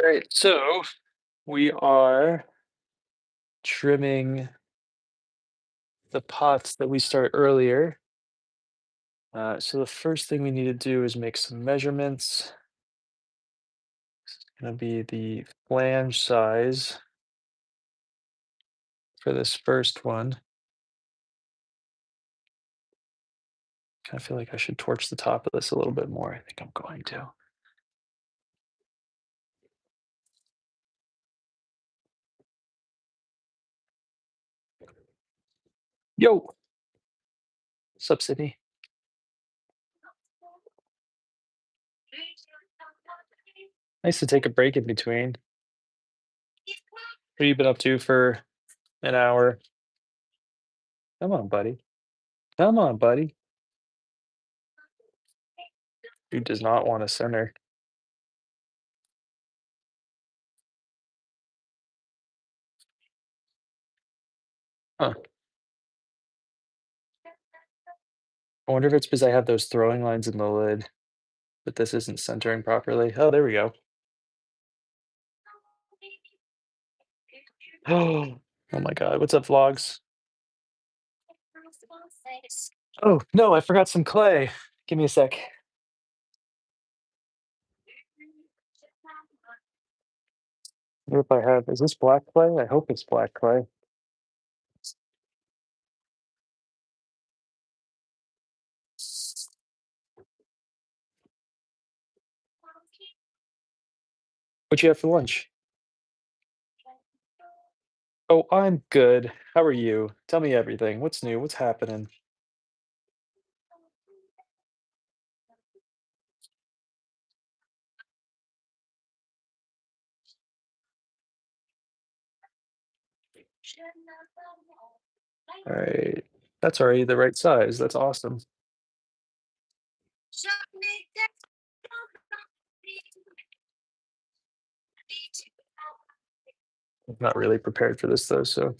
All right, so we are trimming the pots that we start earlier. So the first thing we need to do is make some measurements. It's going to be the flange size for this first one. Kind of feel like I should torch the top of this a little bit more. I think I'm going to. Yo, what's up, Sydney? Nice to take a break in between. What have you been up to for an hour? Come on, buddy. Come on, buddy. Who does not want a center? Huh. I wonder if it's because I have those throwing lines in the lid, but this isn't centering properly. Oh, there we go. Oh, oh my God. What's up, vlogs? Oh, no, I forgot some clay. Give me a sec. What if I have, is this black clay? I hope it's black clay. What you have for lunch? Oh, I'm good. How are you? Tell me everything. What's new? What's happening? All right. That's already the right size. That's awesome. I'm not really prepared for this though, so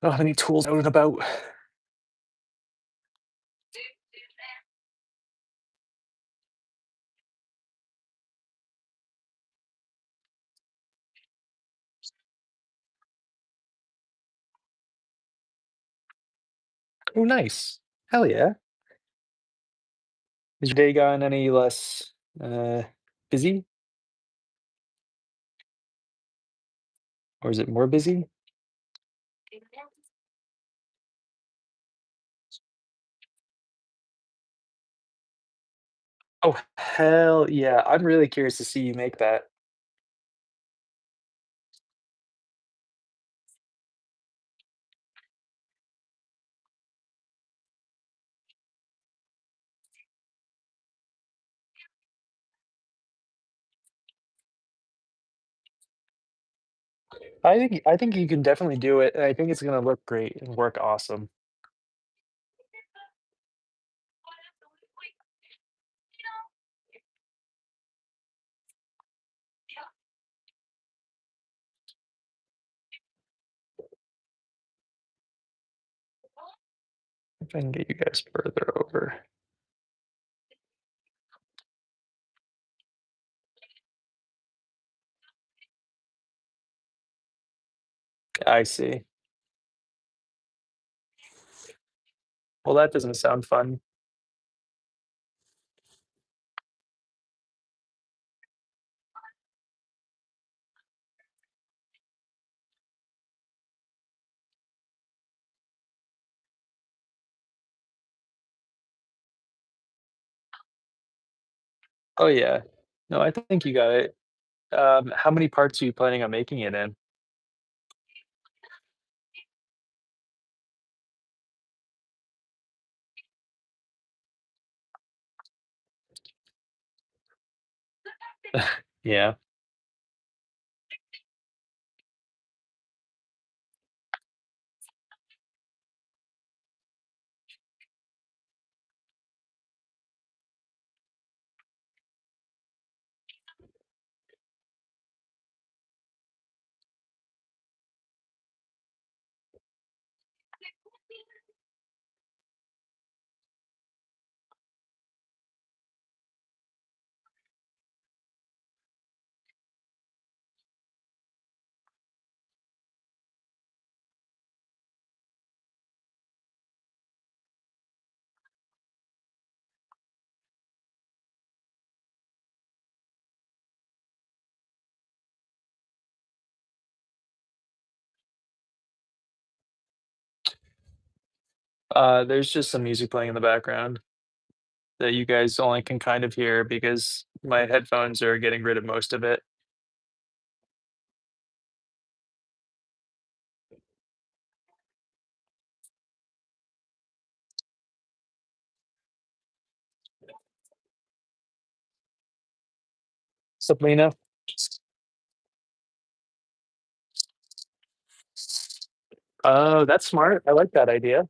I don't have any tools out and about. Oh, nice. Hell yeah. Has your day gotten any less uh, busy, or is it more busy? Oh, hell yeah. I'm really curious to see you make that. I think you can definitely do it, and I think it's gonna look great and work awesome. If I can get you guys further over. I see. Well, that doesn't sound fun. Oh, yeah. No, I think you got it. How many parts are you planning on making it in? Yeah. There's just some music playing in the background that you guys only can kind of hear because my headphones are getting rid of most of it. Sabrina? Oh, that's smart. I like that idea.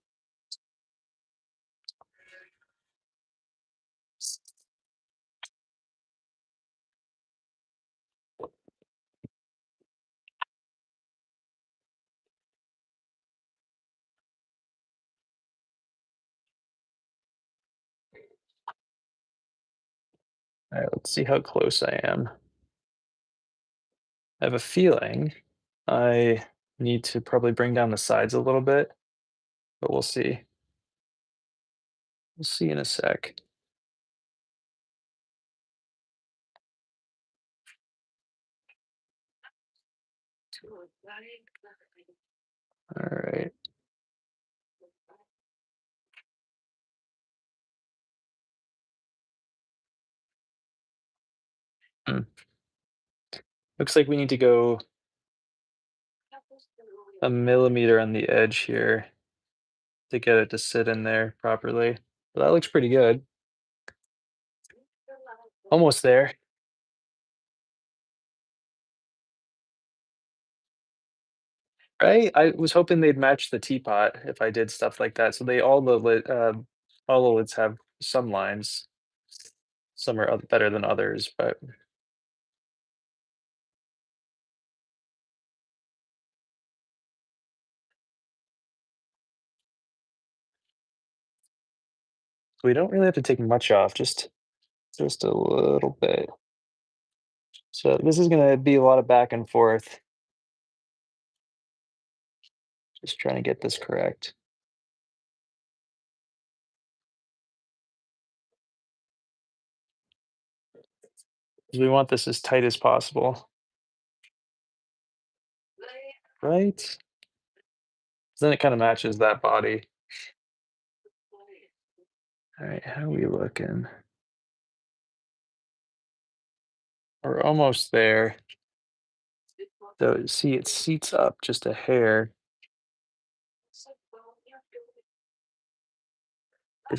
All right, let's see how close I am. I have a feeling I need to probably bring down the sides a little bit, but we'll see. We'll see in a sec. All right. Hmm. Looks like we need to go a millimeter on the edge here to get it to sit in there properly. But that looks pretty good. Almost there, right? I was hoping they'd match the teapot if I did stuff like that. So they all the lids have some lines. Some are better than others, but we don't really have to take much off, just a little bit. So this is gonna be a lot of back and forth, just trying to get this correct. 'Cause we want this as tight as possible, right? Then it kind of matches that body. All right, how are we looking? We're almost there. So see, it seats up just a hair.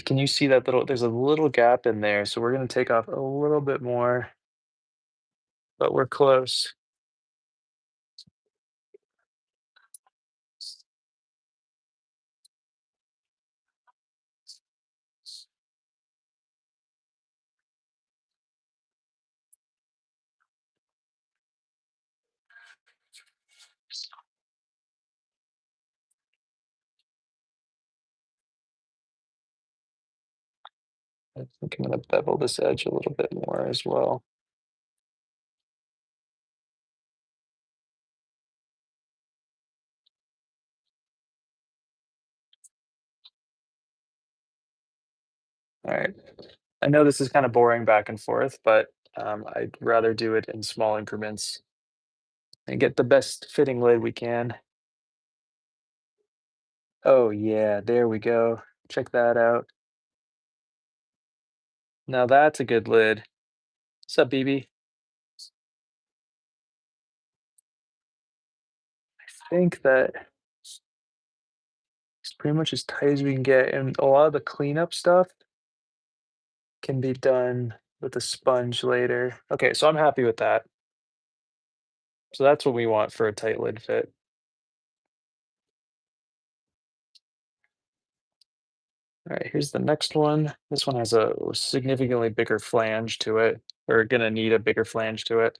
Can you see that little? There's a little gap in there, so we're gonna take off a little bit more, but we're close. I think I'm gonna bevel this edge a little bit more as well. All right. I know this is kind of boring back and forth, but I'd rather do it in small increments and get the best fitting lid we can. Oh yeah, there we go. Check that out. Now that's a good lid. What's up, BB? Think that it's pretty much as tight as we can get, and a lot of the cleanup stuff can be done with a sponge later. Okay, so I'm happy with that. So that's what we want for a tight lid fit. All right, here's the next one. This one has a significantly bigger flange to it, or gonna need a bigger flange to it.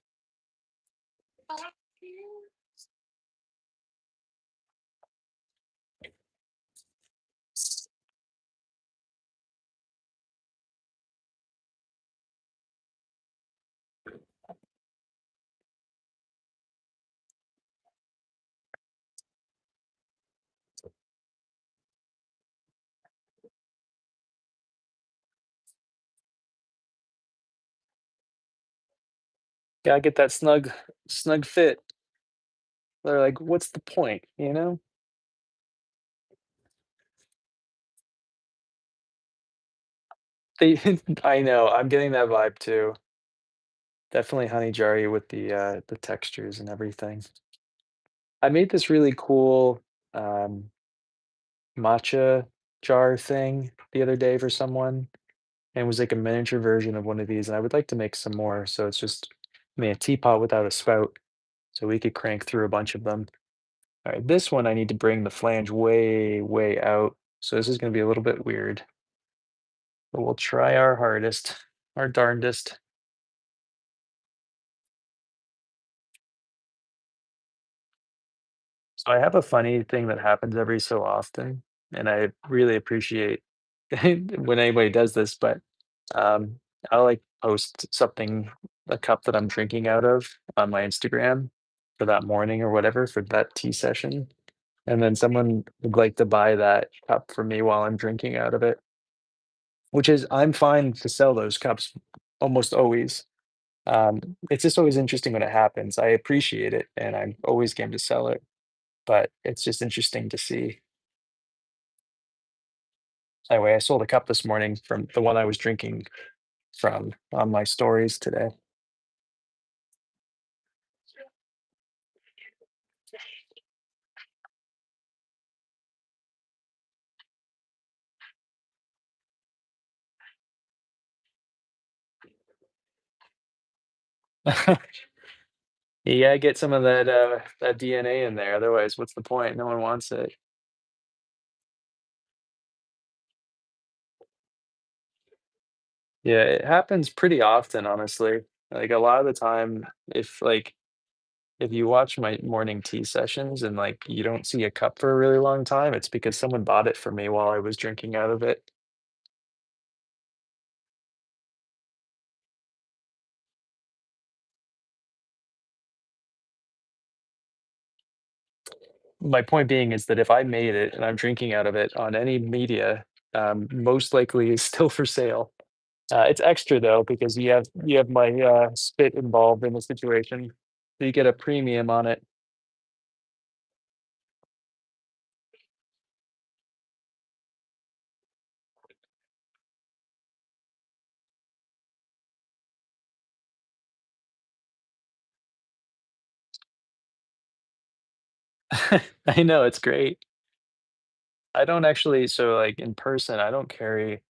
Gotta get that snug fit. They're like, what's the point, you know? They I know, I'm getting that vibe too. Definitely honey jarry with the textures and everything. I made this really cool, um, matcha jar thing the other day for someone, and it was like a miniature version of one of these, and I would like to make some more, so it's just I mean, a teapot without a spout, so we could crank through a bunch of them. Alright, this one I need to bring the flange way, way out, so this is gonna be a little bit weird, but we'll try our hardest, our darndest. So I have a funny thing that happens every so often, and I really appreciate when anybody does this, but um, I'll like post something, a cup that I'm drinking out of on my Instagram for that morning or whatever for that tea session. And then someone would like to buy that cup for me while I'm drinking out of it, which is I'm fine to sell those cups almost always. It's just always interesting when it happens. I appreciate it and I'm always game to sell it, but it's just interesting to see. Anyway, I sold a cup this morning from the one I was drinking from on my stories today. You gotta get some of that DNA in there, otherwise, what's the point? No one wants it. Yeah, it happens pretty often, honestly. Like, a lot of the time, if you watch my morning tea sessions and, like, you don't see a cup for a really long time, it's because someone bought it for me while I was drinking out of it. My point being is that if I made it and I'm drinking out of it on any media, most likely it's still for sale. It's extra though because you have my spit involved in the situation, so you get a premium on it. I know it's great. I don't actually, so like in person, I don't carry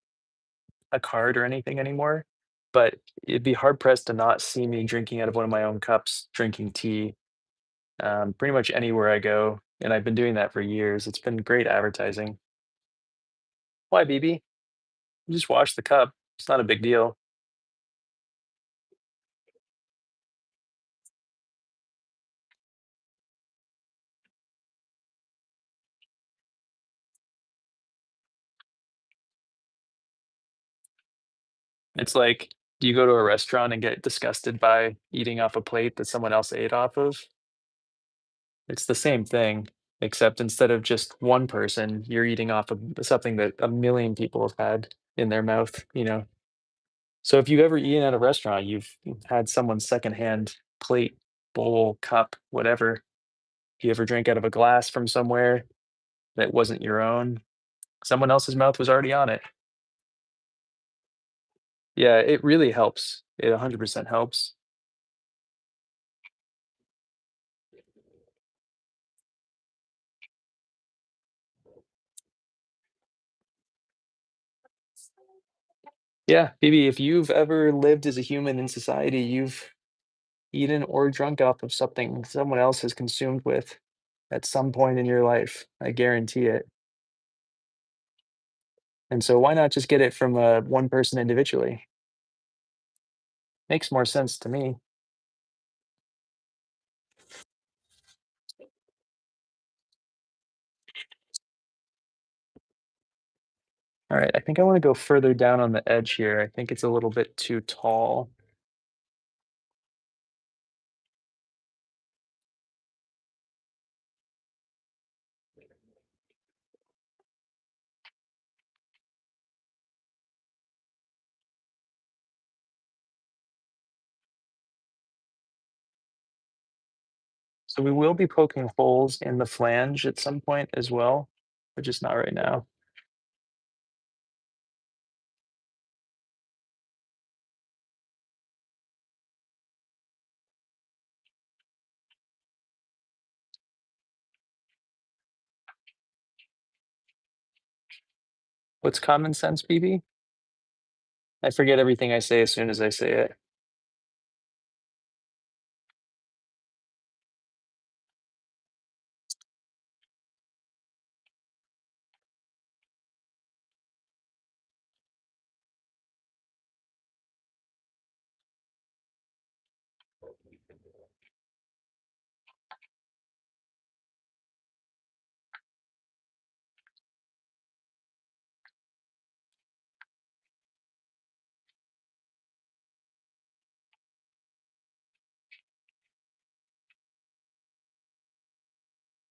a card or anything anymore, but it'd be hard pressed to not see me drinking out of one of my own cups, drinking tea, pretty much anywhere I go, and I've been doing that for years. It's been great advertising. Why, BB? You just wash the cup. It's not a big deal. It's like, do you go to a restaurant and get disgusted by eating off a plate that someone else ate off of? It's the same thing, except instead of just one person, you're eating off of something that a million people have had in their mouth, you know? So if you've ever eaten at a restaurant, you've had someone's secondhand plate, bowl, cup, whatever. You ever drank out of a glass from somewhere that wasn't your own? Someone else's mouth was already on it. Yeah, it really helps. It 100% helps. Yeah, maybe if you've ever lived as a human in society, you've eaten or drunk off of something someone else has consumed with at some point in your life. I guarantee it. And so why not just get it from one person individually? Makes more sense to me. All right, I think I want to go further down on the edge here. I think it's a little bit too tall. So we will be poking holes in the flange at some point as well, but just not right now. What's common sense, BB? I forget everything I say as soon as I say it.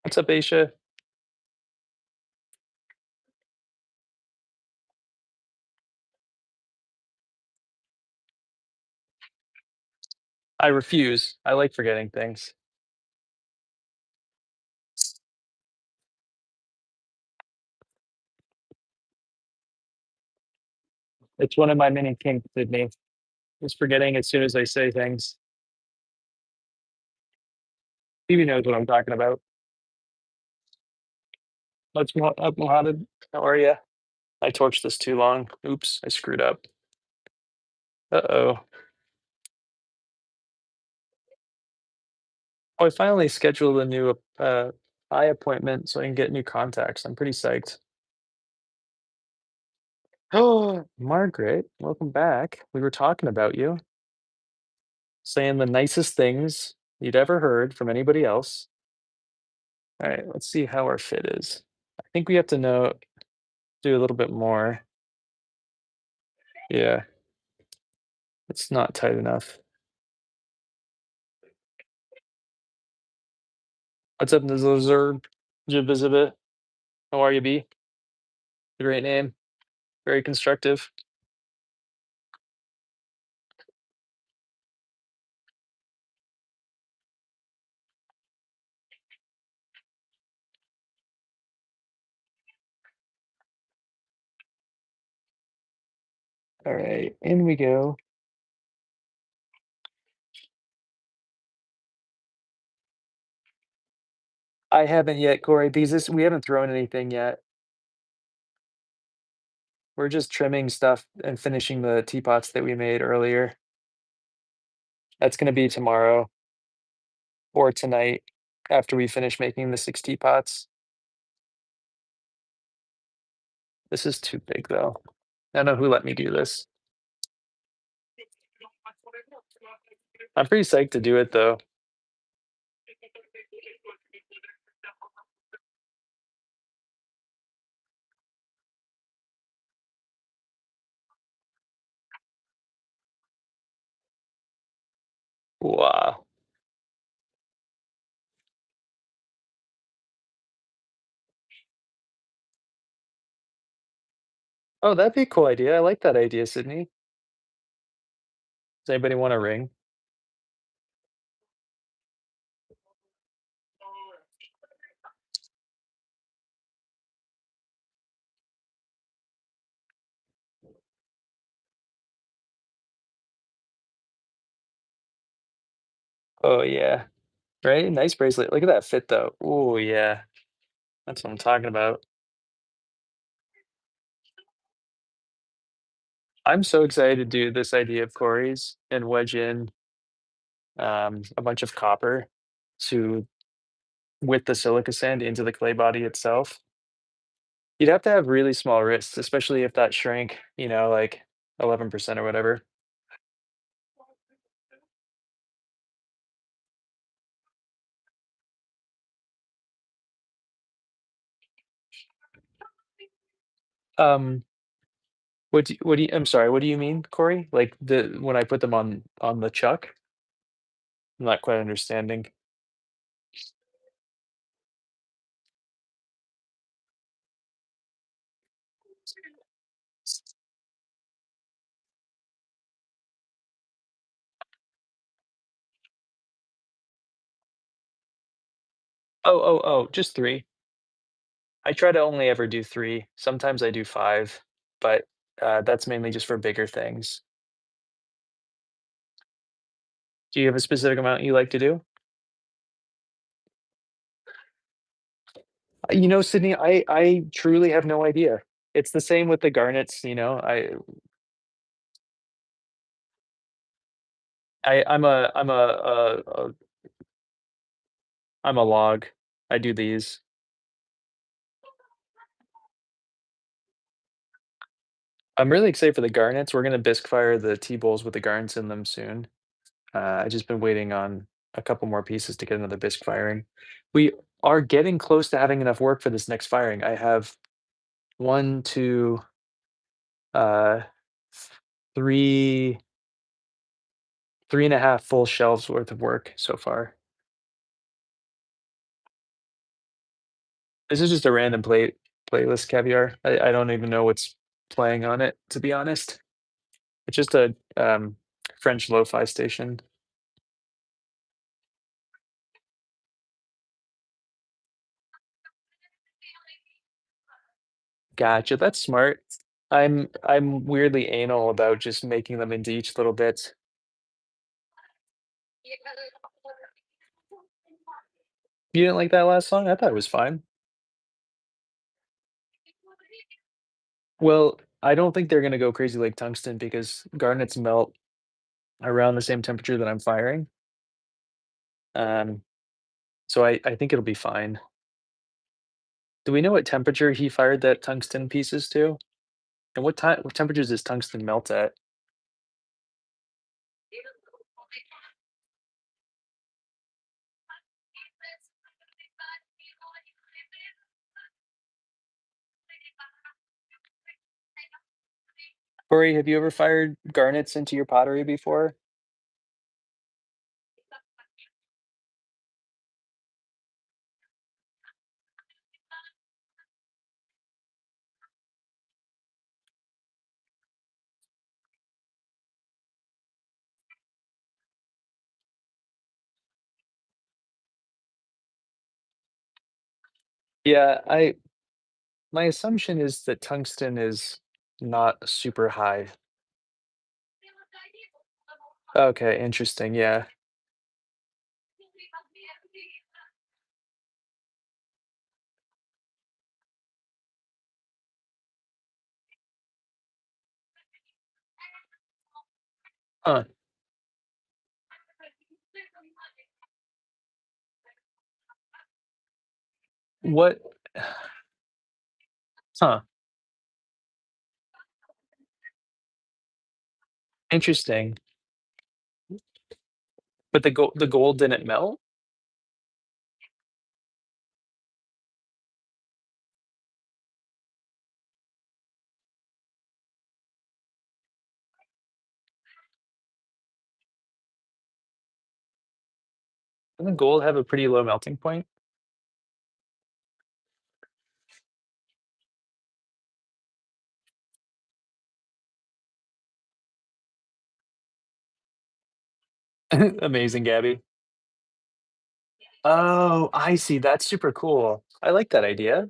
What's up, Aisha? I refuse. I like forgetting things. It's one of my many kinks, Sydney. Just forgetting as soon as I say things. BB knows what I'm talking about. Let's go up, Mohammed. How are you? I torched this too long. Oops, I screwed up. Uh-oh. Oh, I finally scheduled a new eye appointment so I can get new contacts. I'm pretty psyched. Oh, Margaret, welcome back. We were talking about you, saying the nicest things you'd ever heard from anybody else. All right, let's see how our fit is. I think we have to do a little bit more. Yeah, it's not tight enough. What's up, Nizlazerd? Jabizabit? How are you, B? Great name. Very constructive. All right, in we go. I haven't yet, Corey, because we haven't thrown anything yet. We're just trimming stuff and finishing the teapots that we made earlier. That's gonna be tomorrow or tonight after we finish making the 6 teapots. This is too big though. I don't know who let me do this. I'm pretty psyched to do it though. Wow. Oh, that'd be a cool idea. I like that idea, Sydney. Does anybody want a ring? Oh yeah. Right? Nice bracelet. Look at that fit though. Oh yeah. That's what I'm talking about. I'm so excited to do this idea of Corey's and wedge in a bunch of copper to with the silica sand into the clay body itself. You'd have to have really small wrists, especially if that shrank, like 11% or whatever. Um, I'm sorry, what do you mean, Corey? Like when I put them on the chuck? I'm not quite understanding. Oh, just 3. I try to only ever do 3. Sometimes I do 5, but that's mainly just for bigger things. Do you have a specific amount you like to do? Sydney, I truly have no idea. It's the same with the garnets, I'm a log. I do these. I'm really excited for the garnets. We're gonna bisque fire the tea bowls with the garnets in them soon. I just been waiting on a couple more pieces to get another bisque firing. We are getting close to having enough work for this next firing. I have 1, 2, uh, 3, 3.5 full shelves worth of work so far. This is just a random playlist caviar. I don't even know what's playing on it, to be honest. It's just a French lo-fi station. Gotcha, that's smart. I'm weirdly anal about just making them into each little bit. You didn't like that last song? I thought it was fine. Well, I don't think they're gonna go crazy like tungsten because garnets melt around the same temperature that I'm firing. Um, so I think it'll be fine. Do we know what temperature he fired that tungsten pieces to? And what temperatures does tungsten melt at? Corey, have you ever fired garnets into your pottery before? Yeah, I my assumption is that tungsten is not super high. Okay, interesting. Yeah. Huh. What? Huh. Interesting. But the gold didn't melt? Doesn't gold have a pretty low melting point? Amazing, Gabby. Oh, I see. That's super cool. I like that idea.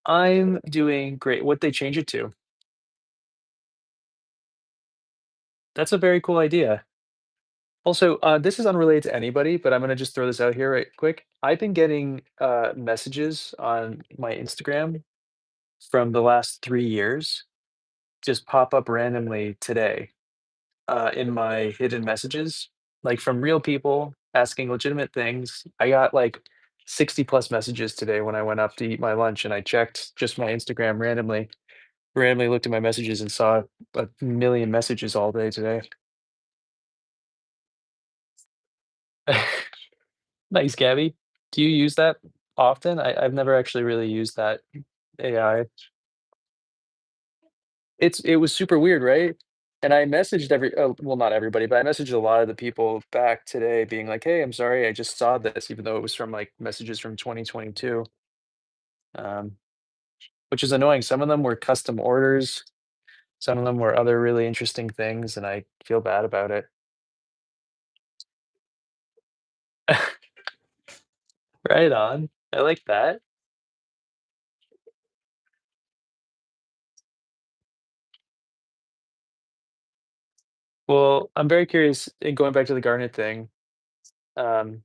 I'm doing great. What they change it to? That's a very cool idea. Also, this is unrelated to anybody, but I'm gonna just throw this out here right quick. I've been getting messages on my Instagram from the last 3 years just pop up randomly today in my hidden messages, like from real people asking legitimate things. I got like 60 plus messages today when I went up to eat my lunch and I checked just my Instagram randomly looked at my messages and saw a million messages all day today. Nice, Gabby. Do you use that often? I've never actually really used that AI. It was super weird, right? And I messaged well, not everybody, but I messaged a lot of the people back today being like, "Hey, I'm sorry, I just saw this," even though it was from like messages from 2022, um, which is annoying. Some of them were custom orders, some of them were other really interesting things, and I feel bad about it. Right on. I like that. Well, I'm very curious, going back to the garnet thing, um,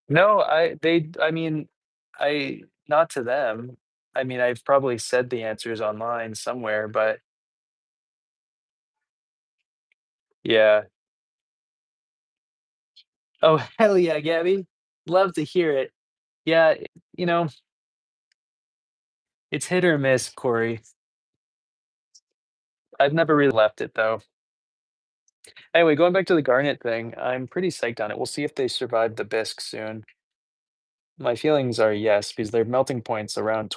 No, I mean, I not to them. I mean, I've probably said the answers online somewhere, but yeah. Oh, hell yeah, Gabby. Love to hear it. Yeah, you know, it's hit or miss, Corey. I've never really left it though. Anyway, going back to the garnet thing, I'm pretty psyched on it. We'll see if they survive the bisque soon. My feelings are yes, because their melting points around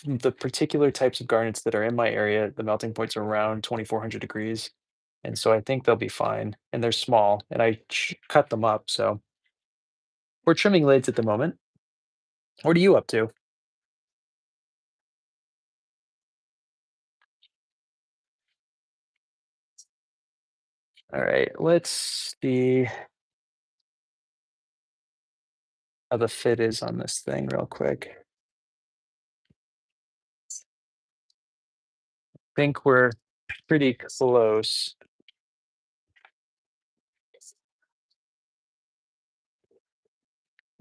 the particular types of garnets that are in my area, the melting points are around 2400 degrees. And so I think they'll be fine. And they're small, and cut them up. So we're trimming lids at the moment. What are you up to? All right, let's see how the fit is on this thing real quick. Think we're pretty close.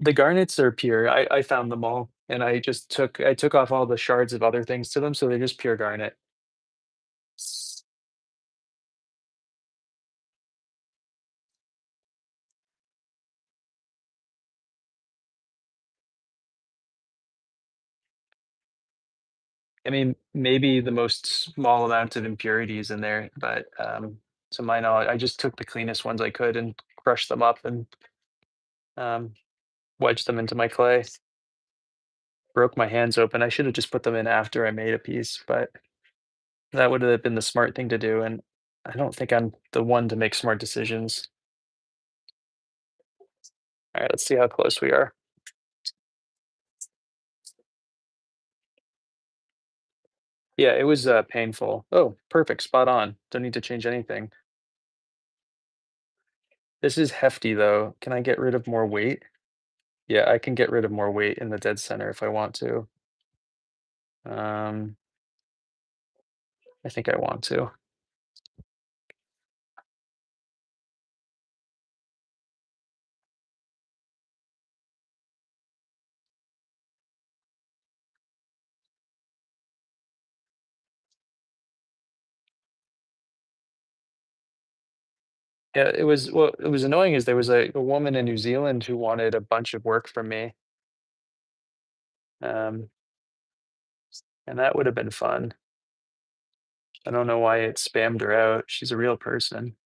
The garnets are pure. I found them all, and I took off all the shards of other things to them, so they're just pure garnet. I mean, maybe the most small amount of impurities in there, but to my knowledge, I just took the cleanest ones I could and crushed them up and um, wedged them into my clay. Broke my hands open. I should have just put them in after I made a piece, but that would have been the smart thing to do. And I don't think I'm the one to make smart decisions. All right, let's see how close we are. Yeah, it was painful. Oh, perfect, spot on. Don't need to change anything. This is hefty though. Can I get rid of more weight? Yeah, I can get rid of more weight in the dead center if I want to. Um, I think I want to. Yeah, it was what it was annoying is there was a woman in New Zealand who wanted a bunch of work from me. Um, and that would have been fun. I don't know why it spammed her out. She's a real person.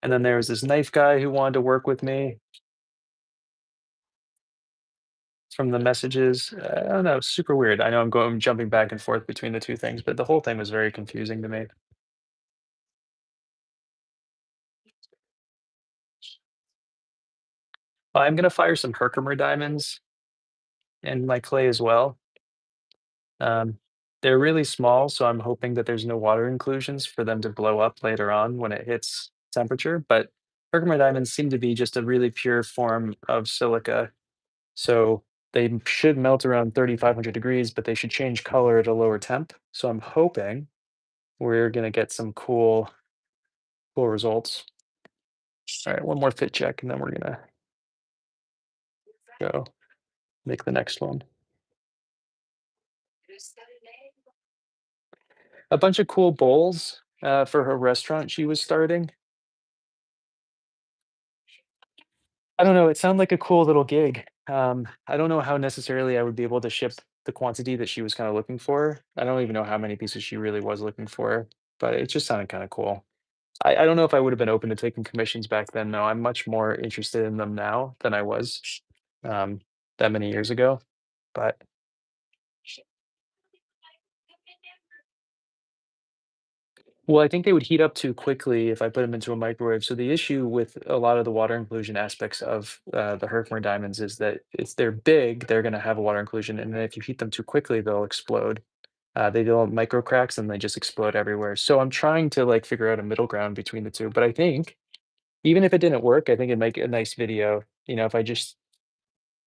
And then there was this knife guy who wanted to work with me from the messages. I don't know, super weird. I know I'm jumping back and forth between the two things, but the whole thing was very confusing to me. I'm gonna fire some Herkimer diamonds in my clay as well. Um, they're really small, so I'm hoping that there's no water inclusions for them to blow up later on when it hits temperature. But Herkimer diamonds seem to be just a really pure form of silica, so they should melt around 3,500 degrees, but they should change color at a lower temp. So I'm hoping we're gonna get some cool results. All right, one more fit check, and then we're gonna go make the next one. A bunch of cool bowls for her restaurant she was starting. I don't know, it sounded like a cool little gig. I don't know how necessarily I would be able to ship the quantity that she was kinda looking for. I don't even know how many pieces she really was looking for, but it just sounded kinda cool. I don't know if I would have been open to taking commissions back then, no, I'm much more interested in them now than I was, um, that many years ago, but well, I think they would heat up too quickly if I put them into a microwave. So the issue with a lot of the water inclusion aspects of the Herkimer diamonds is that they're big, they're going to have a water inclusion, and then if you heat them too quickly, they'll explode. They develop micro cracks and they just explode everywhere. So I'm trying to like figure out a middle ground between the two. But I think even if it didn't work, I think it'd make a nice video. You know, if I just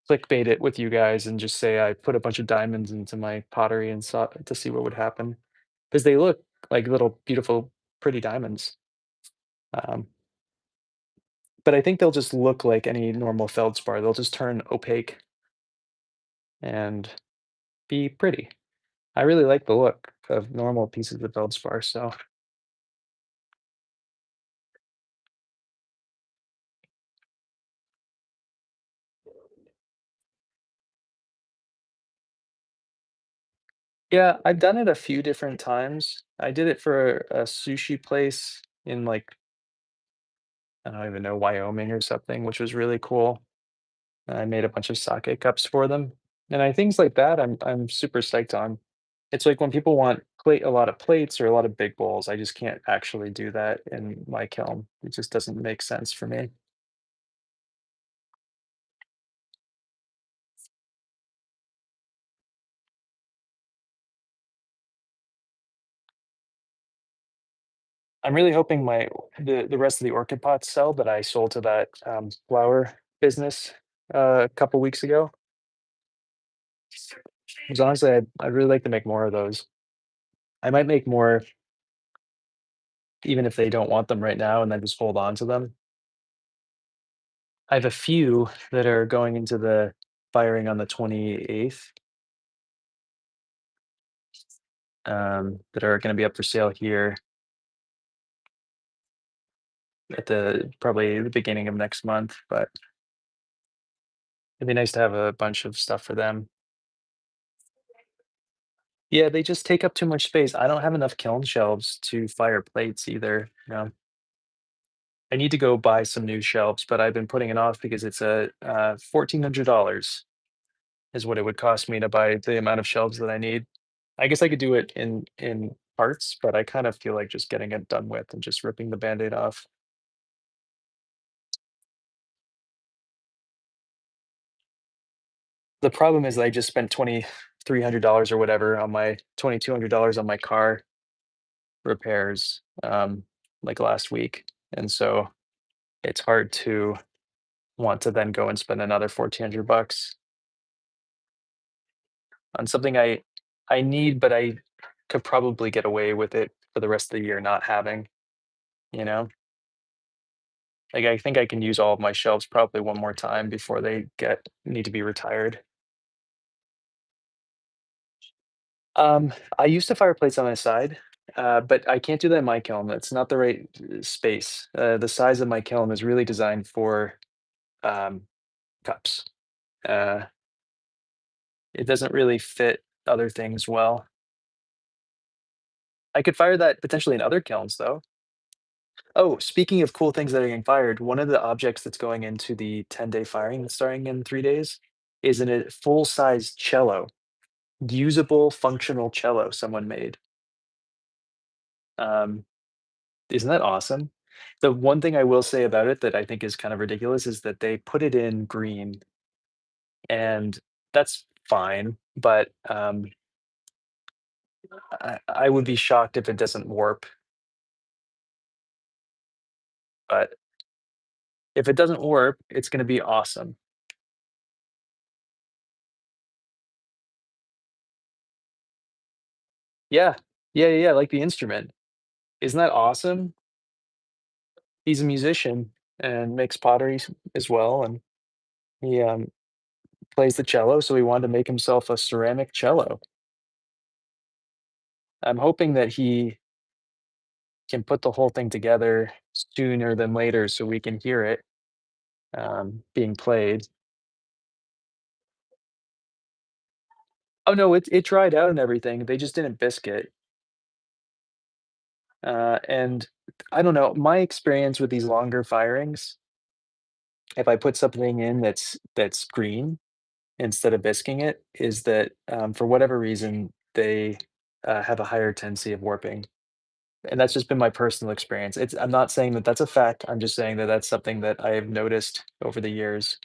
clickbait it with you guys and just say I put a bunch of diamonds into my pottery and saw to see what would happen because they look like little beautiful, pretty diamonds. Um, but I think they'll just look like any normal feldspar. They'll just turn opaque and be pretty. I really like the look of normal pieces of feldspar, so yeah, I've done it a few different times. I did it for a sushi place in, like, I don't even know, Wyoming or something, which was really cool. I made a bunch of sake cups for them, and things like that, I'm super psyched on. It's like when people want a lot of plates or a lot of big bowls, I just can't actually do that in my kiln. It just doesn't make sense for me. I'm really hoping the rest of the orchid pots sell that I sold to that, flower business, a couple weeks ago. 'Cause honestly, I'd really like to make more of those. I might make more even if they don't want them right now and then just hold on to them. I have a few that are going into the firing on the 28th, that are gonna be up for sale here at the probably the beginning of next month, but it'd be nice to have a bunch of stuff for them. Yeah, they just take up too much space. I don't have enough kiln shelves to fire plates either, I need to go buy some new shelves, but I've been putting it off because it's $1,400 is what it would cost me to buy the amount of shelves that I need. I guess I could do it in parts, but I kind of feel like just getting it done with and just ripping the Band-Aid off. The problem is I just spent $2,300 or whatever on my $2,200 on my car repairs, like last week, and so it's hard to want to then go and spend another 1,400 bucks on something I need, but I could probably get away with it for the rest of the year not having, you know? Like, I think I can use all of my shelves probably one more time before they need to be retired. I used to fireplace on my side, but I can't do that in my kiln. That's not the right space. The size of my kiln is really designed for um, cups. Uh, it doesn't really fit other things well. I could fire that potentially in other kilns, though. Oh, speaking of cool things that are getting fired, one of the objects that's going into the 10-day firing that's starting in 3 days is a full-size cello, usable, functional cello someone made. Um, isn't that awesome? The one thing I will say about it that I think is kind of ridiculous is that they put it in green, and that's fine, but I would be shocked if it doesn't warp. But if it doesn't warp, it's going to be awesome. Yeah, yeah, like the instrument. Isn't that awesome? He's a musician and makes pottery as well, and he plays the cello, so he wanted to make himself a ceramic cello. I'm hoping that he can put the whole thing together sooner than later so we can hear it being played. Oh no, it dried out and everything. They just didn't bisque it. And I don't know. My experience with these longer firings, if I put something in that's green instead of bisquing it, is that for whatever reason they have a higher tendency of warping. And that's just been my personal experience. I'm not saying that that's a fact. I'm just saying that that's something that I have noticed over the years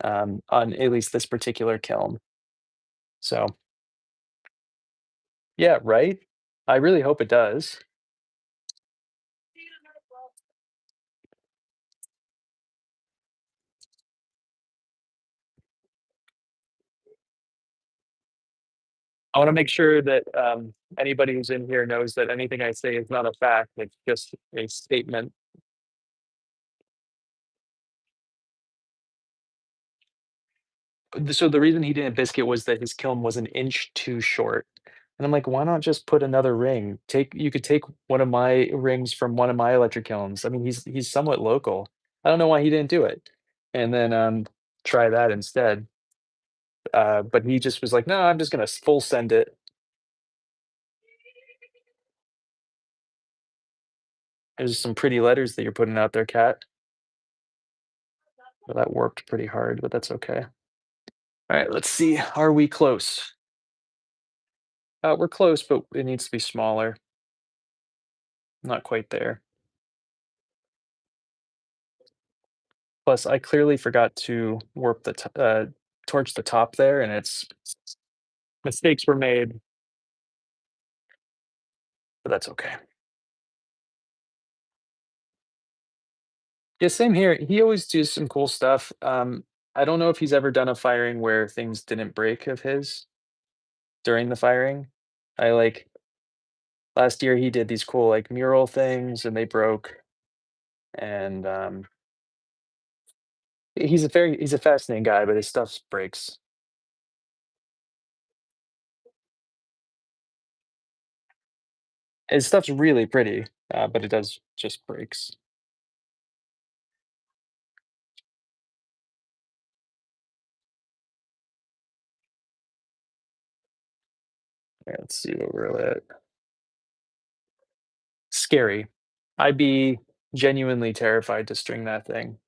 on at least this particular kiln. So yeah, right. I really hope it does. I want to make sure that anybody who's in here knows that anything I say is not a fact. It's just a statement. So the reason he didn't biscuit was that his kiln was an inch too short. And I'm like, why not just put another ring? You could take one of my rings from one of my electric kilns. I mean, he's somewhat local. I don't know why he didn't do it. And then try that instead. But he just was like, no, I'm just gonna full send it. There's some pretty letters that you're putting out there, cat. Well, that worked pretty hard, but that's okay. All right, let's see. Are we close? We're close, but it needs to be smaller. Not quite there. Plus, I clearly forgot to torch the top there, and it's mistakes were made, but that's okay. Yeah, same here. He always does some cool stuff. I don't know if he's ever done a firing where things didn't break of his during the firing. I like last year he did these cool like mural things and they broke. And he's a fascinating guy, but his stuff breaks. His stuff's really pretty, but it does just breaks. Yeah, let's see what we're at. Scary. I'd be genuinely terrified to string that thing.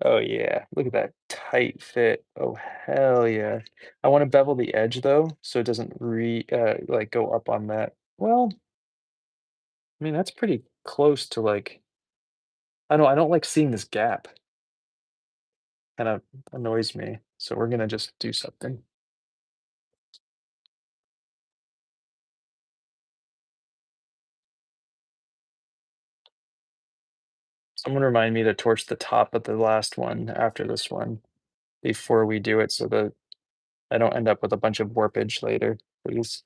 Oh, yeah. Look at that tight fit. Oh, hell yeah. I wanna bevel the edge, though, so it doesn't like, go up on that. Well, I mean, that's pretty close to, like I don't like seeing this gap. Kinda annoys me, so we're gonna just do something. Someone remind me to torch the top of the last one after this one before we do it so that I don't end up with a bunch of warpage later, please.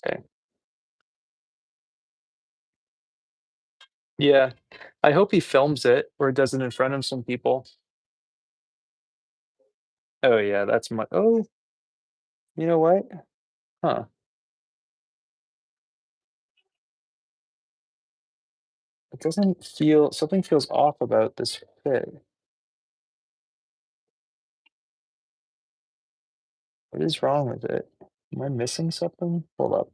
Okay. Yeah. I hope he films it or does it in front of some people. Oh, yeah, that's my oh, you know what? Huh. It doesn't feel something feels off about this fit. What is wrong with it? Am I missing something? Hold up.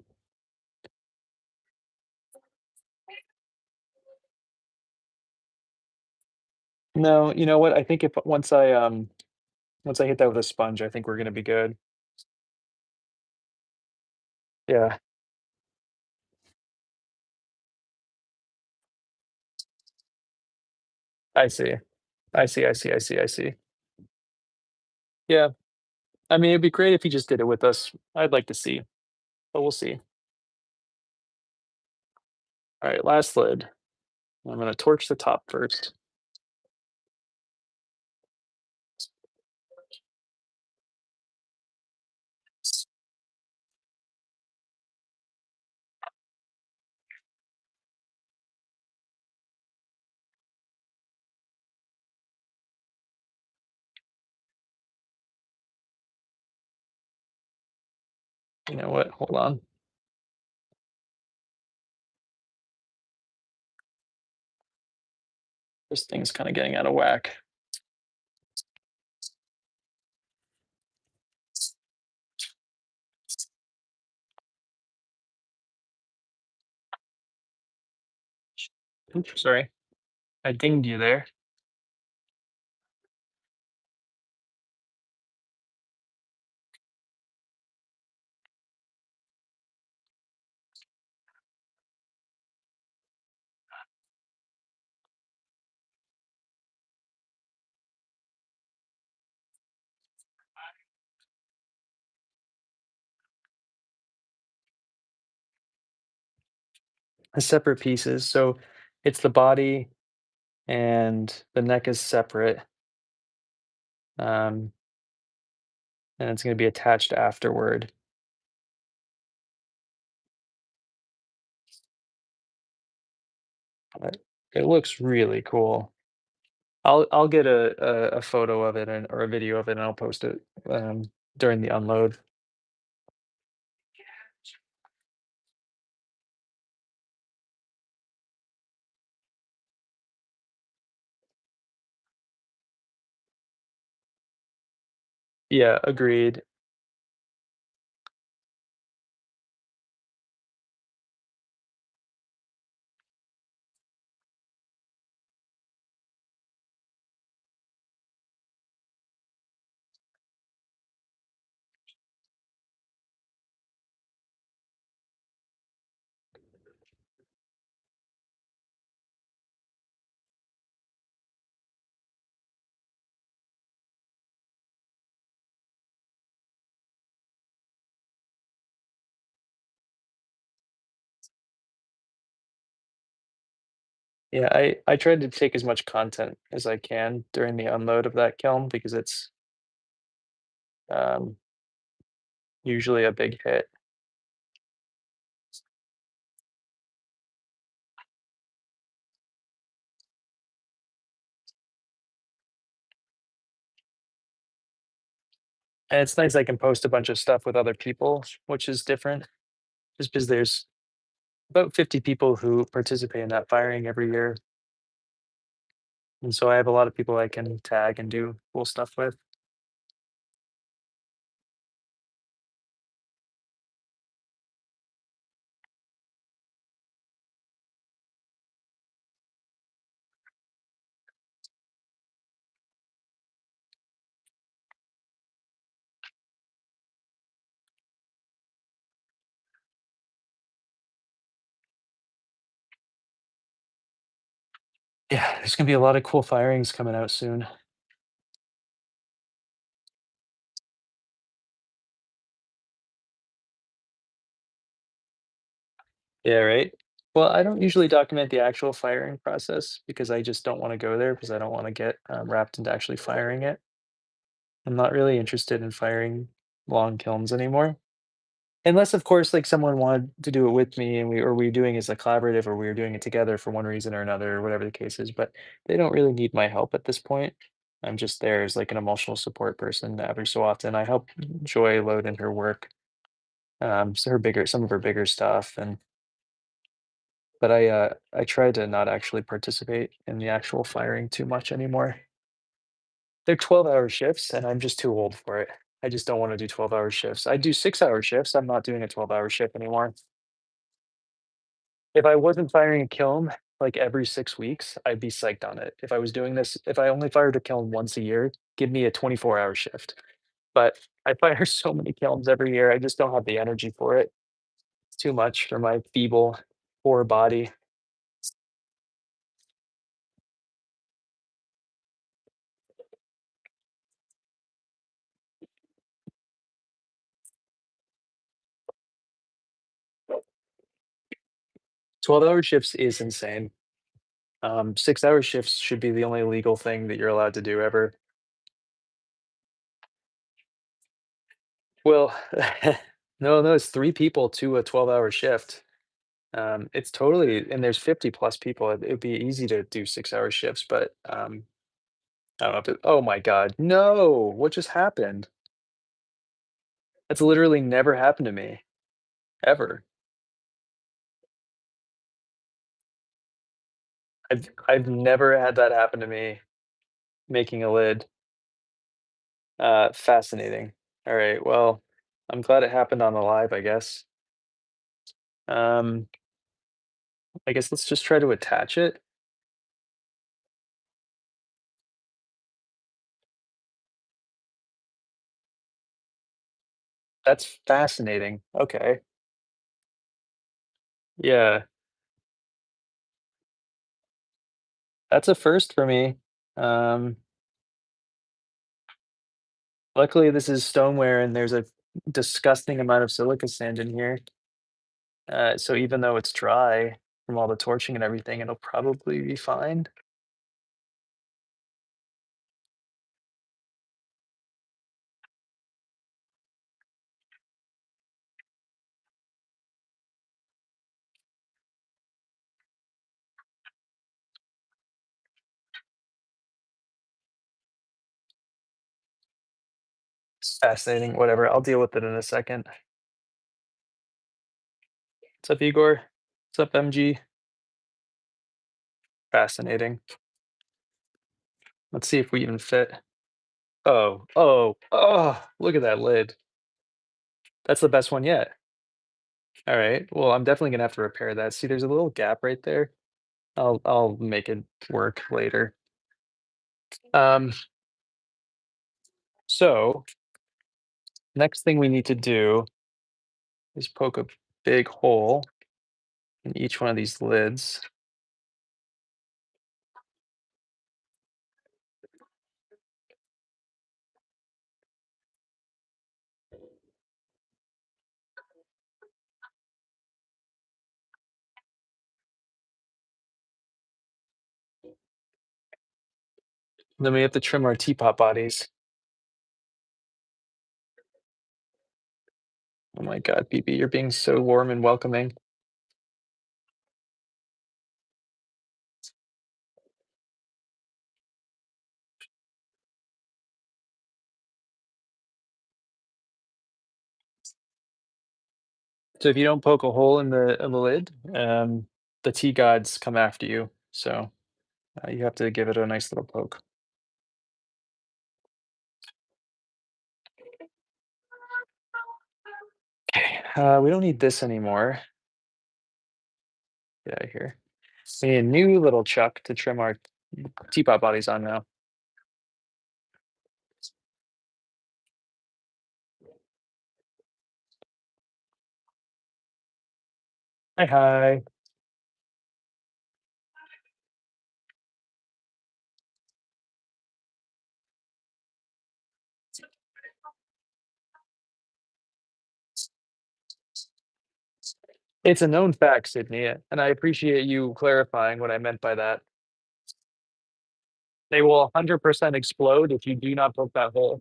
No, you know what? I think if once I hit that with a sponge, I think we're gonna be good. Yeah, I see. I see. Yeah. I mean, it'd be great if he just did it with us. I'd like to see, but we'll see. All right, last lid. I'm gonna torch the top first. You know what? Hold on. This thing's kind of getting out of whack. Oops, sorry. I dinged you there. Separate pieces. So it's the body and the neck is separate. Um, and it's going to be attached afterward. but it looks really cool. I'll get a photo of it and or a video of it, and I'll post it, during the unload. Yeah, agreed. Yeah, I tried to take as much content as I can during the unload of that kiln because it's, um, usually a big hit. And it's nice I can post a bunch of stuff with other people, which is different, just because there's about 50 people who participate in that firing every year, and so I have a lot of people I can tag and do cool stuff with. Yeah, there's gonna be a lot of cool firings coming out soon. Yeah, right? Well, I don't usually document the actual firing process because I just don't wanna go there because I don't wanna get, wrapped into actually firing it. I'm not really interested in firing long kilns anymore. Unless, of course, like, someone wanted to do it with me and we're doing it as a collaborative or we were doing it together for one reason or another or whatever the case is, but they don't really need my help at this point. I'm just there as, like, an emotional support person every so often. I help Joy load in her work, so her bigger some of her bigger stuff, and but I try to not actually participate in the actual firing too much anymore. They're 12-hour shifts, and I'm just too old for it. I just don't wanna do 12-hour shifts. I do 6-hour shifts, I'm not doing a 12-hour shift anymore. If I wasn't firing a kiln, like, every 6 weeks, I'd be psyched on it. If I was doing this if I only fired a kiln once a year, give me a 24-hour shift. But I fire so many kilns every year, I just don't have the energy for it. It's too much for my feeble, poor body. 12-hour shifts is insane. 6-hour shifts should be the only legal thing that you're allowed to do ever. Well, no, it's 3 people to a 12-hour shift. It's totally and there's 50 plus people, it'd be easy to do 6-hour shifts, but, I don't know if it oh my god, no! What just happened? That's literally never happened to me, ever. I've never had that happen to me making a lid. Fascinating. Alright, well, I'm glad it happened on the live, I guess. Um, I guess let's just try to attach it. That's fascinating. Okay. Yeah, that's a first for me. Um, luckily this is stoneware and there's a disgusting amount of silica sand in here. So even though it's dry from all the torching and everything, it'll probably be fine. Fascinating. Whatever. I'll deal with it in a second. What's up, Igor? What's up, MG? Fascinating. Let's see if we even fit. Oh, look at that lid. That's the best one yet. All right. Well, I'm definitely gonna have to repair that. See, there's a little gap right there. I'll make it work later. Um, so next thing we need to do is poke a big hole in each one of these lids. Then we have to trim our teapot bodies. Oh my God, BB, you're being so warm and welcoming. So if you don't poke a hole in the lid, the tea gods come after you. So you have to give it a nice little poke. Okay, we don't need this anymore. Get out of here. We need a new little chuck to trim our teapot bodies on now. Hi, hi. It's a known fact, Sydney, and I appreciate you clarifying what I meant by that. They will 100% explode if you do not poke that hole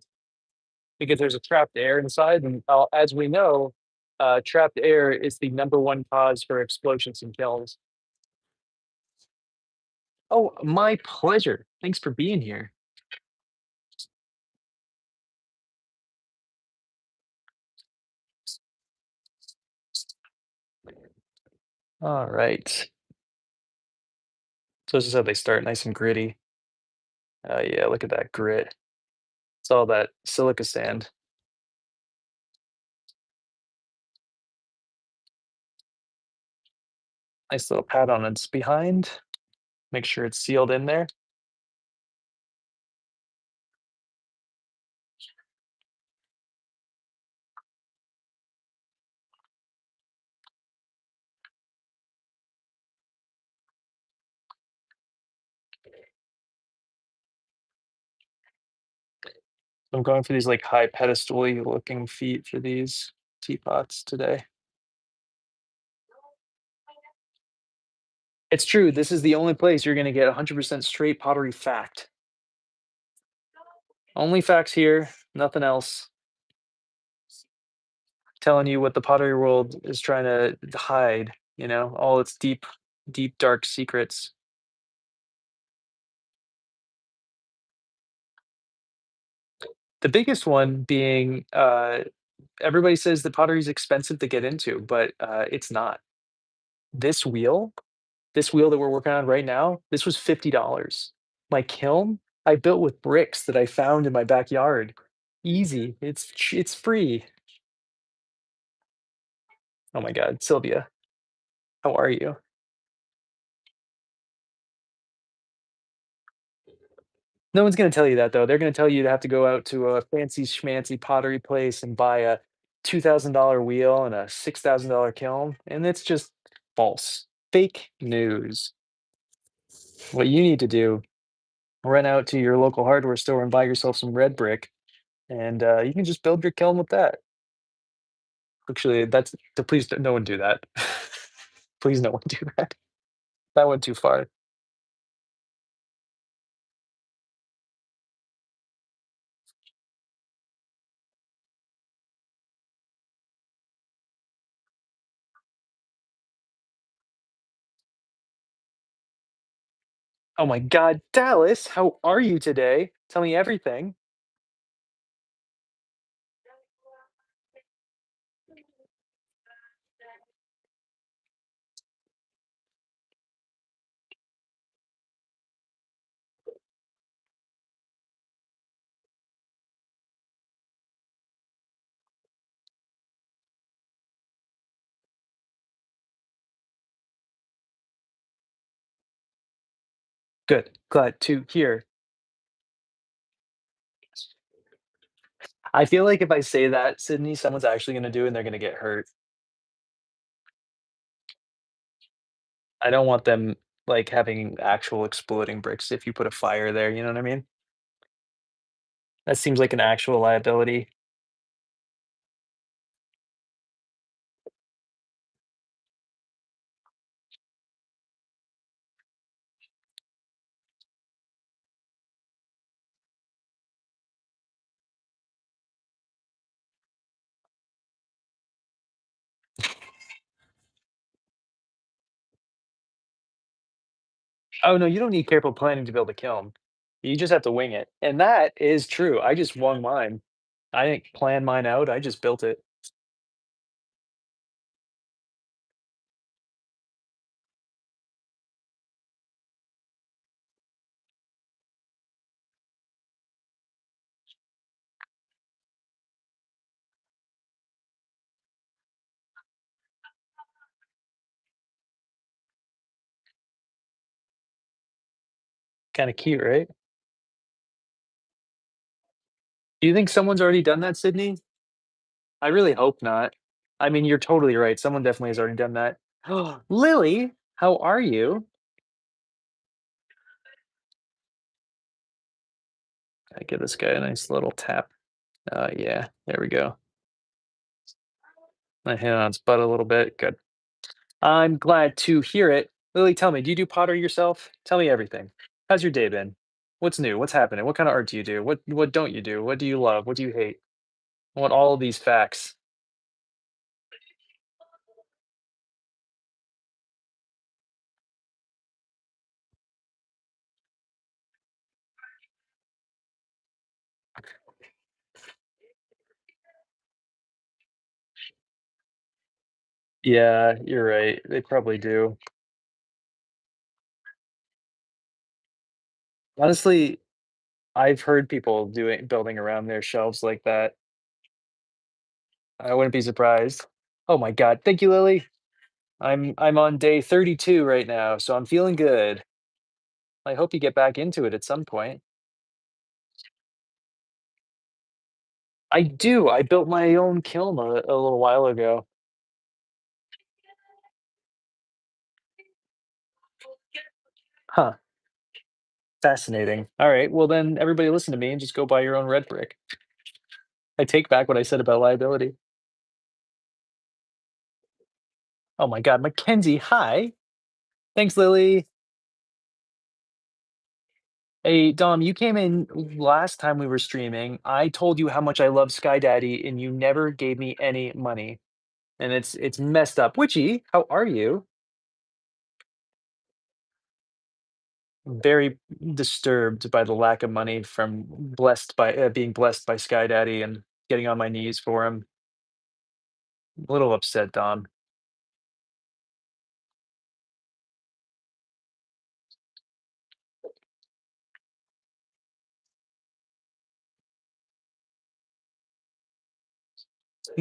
because there's a trapped air inside, and as we know, trapped air is the number one cause for explosions in kilns. Oh, my pleasure. Thanks for being here. All right. So this is how they start, nice and gritty. Yeah, look at that grit. It's all that silica sand. Nice little pad on its behind. Make sure it's sealed in there. I'm going for these like high pedestal-y looking feet for these teapots today. It's true. This is the only place you're going to get 100% straight pottery fact. Only facts here, nothing else. Telling you what the pottery world is trying to hide, all its deep, deep, dark secrets. The biggest one being everybody says that pottery is expensive to get into, but it's not. This wheel, this wheel that we're working on right now, this was $50. My kiln, I built with bricks that I found in my backyard. Easy. It's free. Oh my God, Sylvia, how are you? No one's gonna tell you that though. They're gonna tell you to have to go out to a fancy schmancy pottery place and buy a $2,000 wheel and a $6,000 kiln, and it's just false. Fake news. What you need to do, run out to your local hardware store and buy yourself some red brick, and you can just build your kiln with that. Actually, please no one do that. Please no one do that. That went too far. Oh my God, Dallas, how are you today? Tell me everything. Good. Glad to hear. I feel like if I say that, Sydney, someone's actually gonna do it and they're gonna get hurt. I don't want them, like, having actual exploding bricks if you put a fire there, you know what I mean? That seems like an actual liability. Oh, no, you don't need careful planning to build a kiln. You just have to wing it, and that is true. I just wung mine. I didn't plan mine out, I just built it. Kinda cute, right? Do you think someone's already done that, Sydney? I really hope not. I mean, you're totally right, someone definitely has already done that. Lily, how are you? I give this guy a nice little tap. Yeah, there we go. I hit on its butt a little bit, good. I'm glad to hear it. Lily, tell me, do you do pottery yourself? Tell me everything. How's your day been? What's new? What's happening? What kind of art do you do? What don't you do? What do you love? What do you hate? I want all of these facts. Yeah, you're right. They probably do. Honestly, I've heard people doing building around their shelves like that. I wouldn't be surprised. Oh my god, thank you, Lily. I'm on day 32 right now, so I'm feeling good. I hope you get back into it at some point. I do. I built my own kiln a little while ago. Huh. Fascinating. All right. Well, then everybody listen to me and just go buy your own red brick. I take back what I said about liability. Oh my God. Mackenzie, hi. Thanks, Lily. Hey, Dom, you came in last time we were streaming. I told you how much I love Sky Daddy, and you never gave me any money. And it's messed up. Witchy, how are you? Very disturbed by the lack of money from blessed by being blessed by Sky Daddy and getting on my knees for him. A little upset, Dom.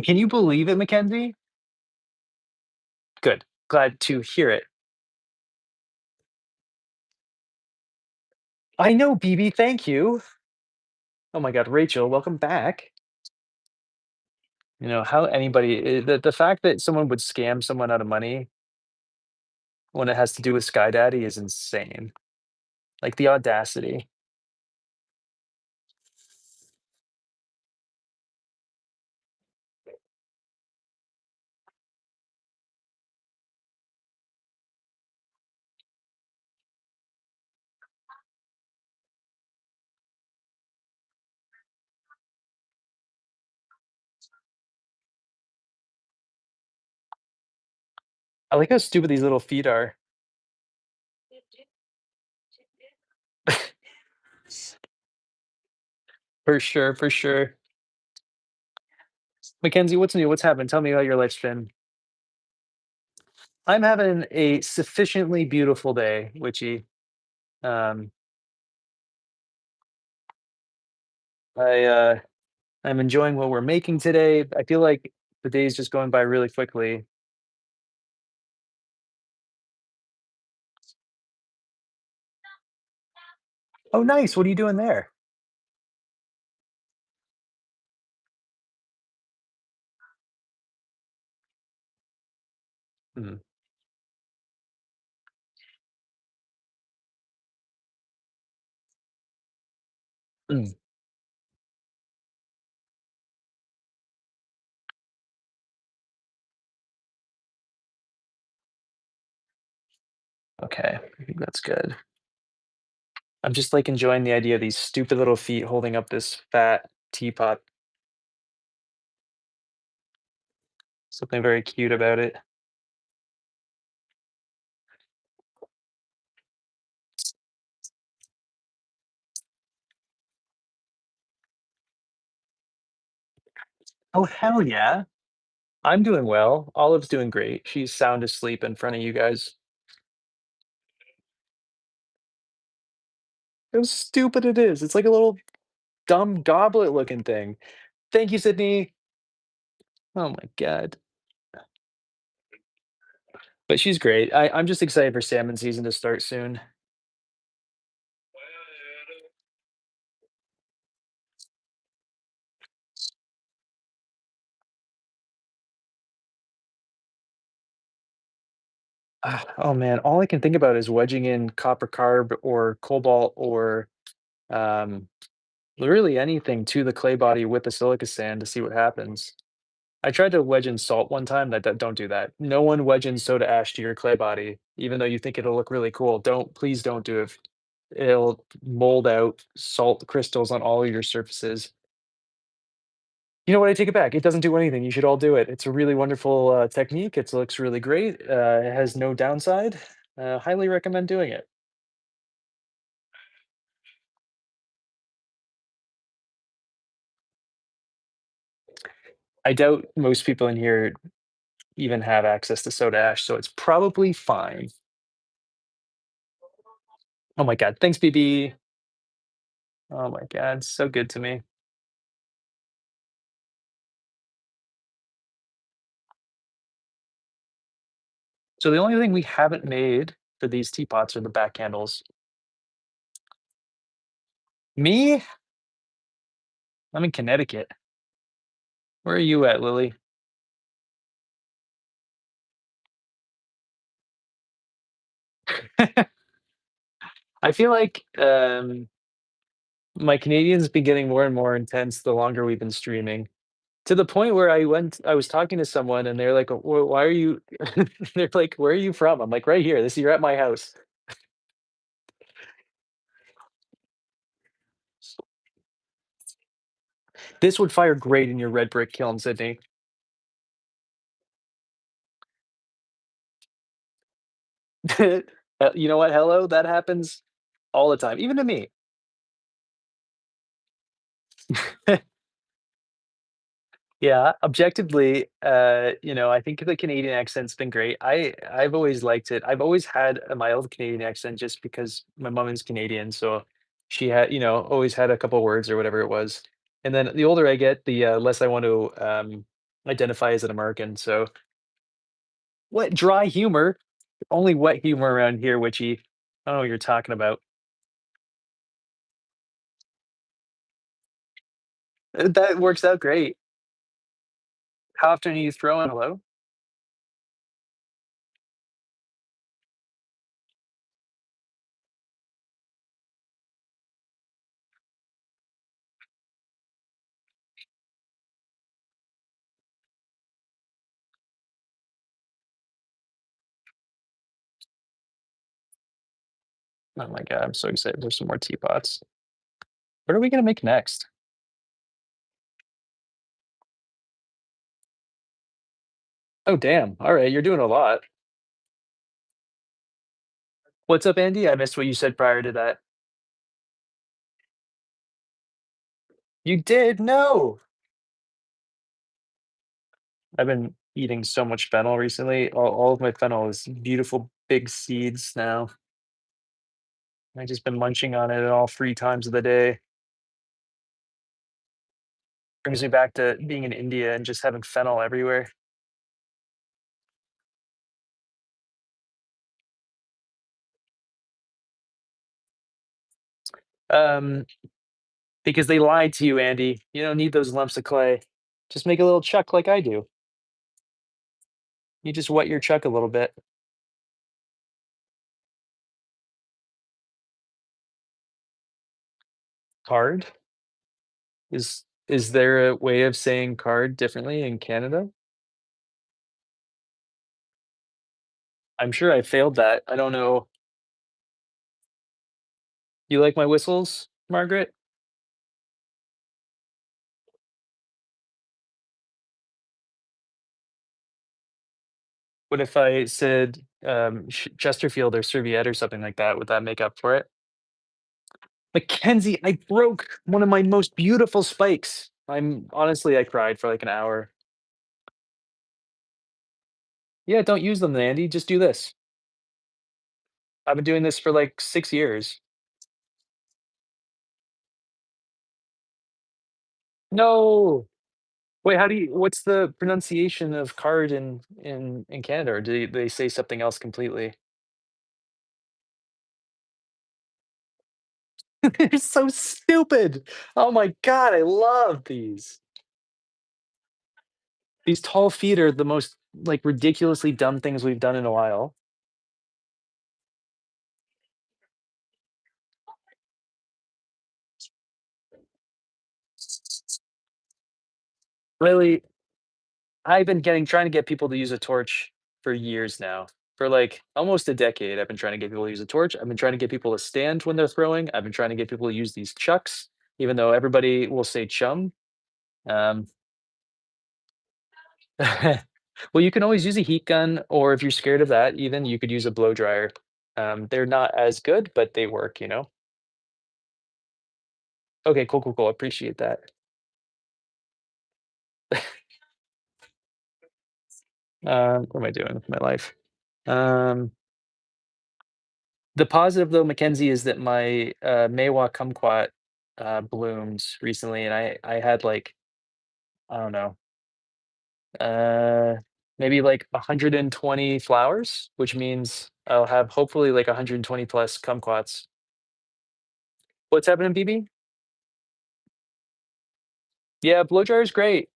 Can you believe it, Mackenzie? Good. Glad to hear it. I know, BB. Thank you. Oh my God, Rachel, welcome back. You know how anybody the fact that someone would scam someone out of money when it has to do with Sky Daddy is insane. Like the audacity. I like how stupid these little feet are. For sure, for sure. Mackenzie, what's new? What's happened? Tell me how your life's been. I'm having a sufficiently beautiful day, Witchy. Um, I I'm enjoying what we're making today. I feel like the day's just going by really quickly. Oh, nice. What are you doing there? Mm, mm, okay, I think that's good. I'm just like enjoying the idea of these stupid little feet holding up this fat teapot. Something very cute about it. Oh, hell yeah. I'm doing well. Olive's doing great. She's sound asleep in front of you guys. How stupid it is. It's like a little dumb goblet looking thing. Thank you, Sydney. Oh my God. But she's great. I'm just excited for salmon season to start soon. Oh man, all I can think about is wedging in copper carb or cobalt or um, literally anything to the clay body with the silica sand to see what happens. I tried to wedge in salt one time. Don't do that. No one wedge in soda ash to your clay body, even though you think it'll look really cool. Please don't do it. It'll mold out salt crystals on all of your surfaces. You know what? I take it back. It doesn't do anything. You should all do it. It's a really wonderful technique. It looks really great. It has no downside. Highly recommend doing it. I doubt most people in here even have access to soda ash, so it's probably fine. Oh my god, thanks, BB. Oh my god, so good to me. So the only thing we haven't made for these teapots are the back handles. Me? I'm in Connecticut. Where are you at, Lily? I feel like my Canadian's been getting more and more intense the longer we've been streaming. To the point where I was talking to someone and they're like, Why are you?" They're like, "Where are you from?" I'm like, "Right here. This you're at my house." This would fire great in your red brick kiln, Sydney. You know what? Hello, that happens all the time, even to me. Yeah, objectively, I think the Canadian accent's been great. I've always liked it. I've always had a mild Canadian accent just because my mom is Canadian, so she had, always had a couple words or whatever it was. And then the older I get, the less I want to identify as an American. So what dry humor? Only wet humor around here, Witchy. I don't know what you're talking about. That works out great. How often are you throwing hello? Oh my god, I'm so excited. There's some more teapots. What are we gonna make next? Oh, damn. All right, you're doing a lot. What's up, Andy? I missed what you said prior to that. You did? No. I've been eating so much fennel recently. All of my fennel is beautiful big seeds now. I've just been munching on it all 3 times of the day. Brings me back to being in India and just having fennel everywhere. Um, because they lied to you, Andy. You don't need those lumps of clay. Just make a little chuck like I do. You just wet your chuck a little bit. Card? Is there a way of saying card differently in Canada? I'm sure I failed that. I don't know. You like my whistles, Margaret? What if I said, Chesterfield or serviette or something like that? Would that make up for it? Mackenzie, I broke one of my most beautiful spikes. I cried for like an hour. Yeah, don't use them, Andy. Just do this. I've been doing this for like 6 years. No. Wait, what's the pronunciation of card in Canada, or do they say something else completely? They're so stupid. Oh my god, I love these. These tall feet are the most, like, ridiculously dumb things we've done in a while. Really, I've been getting trying to get people to use a torch for years now. For, like, almost a decade, I've been trying to get people to use a torch. I've been trying to get people to stand when they're throwing. I've been trying to get people to use these chucks, even though everybody will say chum. Um, well, you can always use a heat gun, or if you're scared of that even, you could use a blow dryer. They're not as good, but they work, you know? Okay, cool, cool, cool. Appreciate that. What am I doing with my life? Um, the positive though, Mackenzie, is that my Mawa kumquat bloomed recently, and I had like, I don't know, uh, maybe like 120 flowers, which means I'll have hopefully like 120 plus kumquats. What's happening, BB? Yeah, blow dryer is great.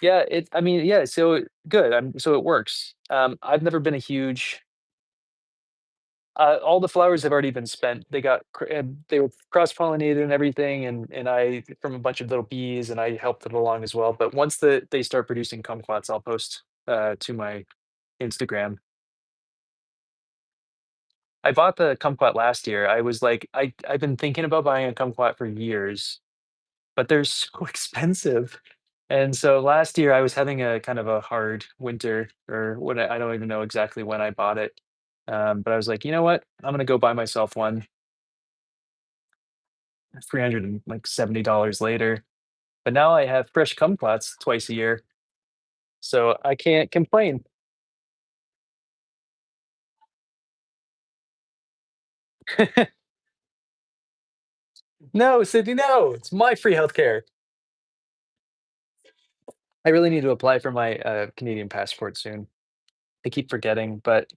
Yeah, I mean, yeah, so good. So it works. I've never been a huge all the flowers have already been spent. They were cross-pollinated and everything, and I from a bunch of little bees, and I helped it along as well. But once they start producing kumquats, I'll post to my Instagram. I bought the kumquat last year. I was like, I've been thinking about buying a kumquat for years, but they're so expensive. And so last year I was having a kind of a hard winter, or what I don't even know exactly when I bought it. But I was like, you know what? I'm gonna go buy myself one. $370 later. But now I have fresh kumquats twice a year, so I can't complain. No, Sydney, no, it's my free healthcare. I really need to apply for my Canadian passport soon. I keep forgetting, but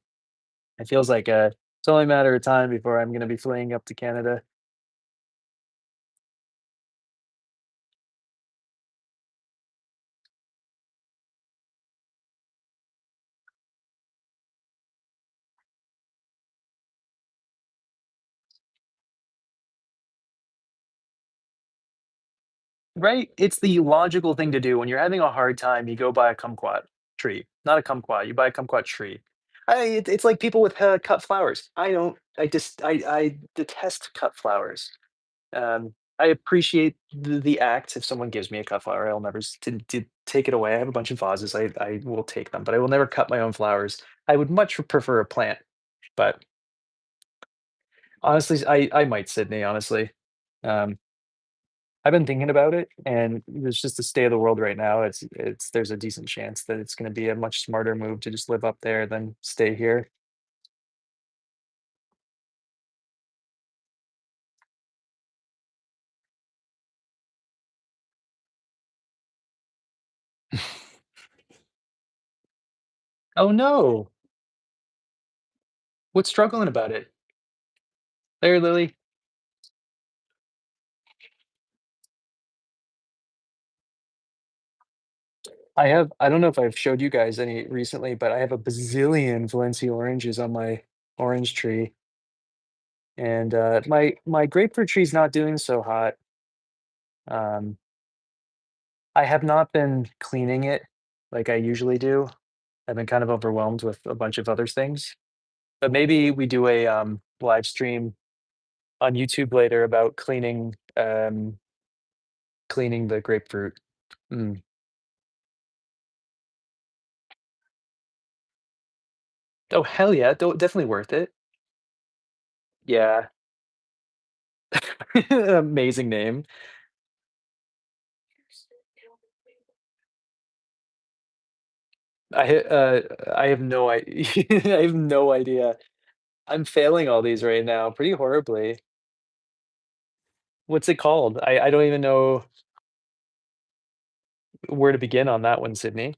it feels like it's only a matter of time before I'm going to be fleeing up to Canada. Right? It's the logical thing to do when you're having a hard time. You go buy a kumquat tree, not a kumquat. You buy a kumquat tree. It's like people with cut flowers. I don't. I detest cut flowers. I appreciate the act. If someone gives me a cut flower, I'll never to take it away. I have a bunch of vases. I will take them, but I will never cut my own flowers. I would much prefer a plant. But honestly, I might, Sydney. Honestly, um, I've been thinking about it, and there's just the state of the world right now. It's there's a decent chance that it's going to be a much smarter move to just live up there than stay here. Oh no, what's struggling about it? There, Lily. I don't know if I've showed you guys any recently, but I have a bazillion Valencia oranges on my orange tree, and, my grapefruit tree's not doing so hot. Um, I have not been cleaning it like I usually do. I've been kind of overwhelmed with a bunch of other things, but maybe we do a, live stream on YouTube later about cleaning the grapefruit. Mm. Oh, hell yeah, definitely worth it. Yeah. Amazing name. I have no I I have no idea. I'm failing all these right now pretty horribly. What's it called? I don't even know where to begin on that one, Sydney.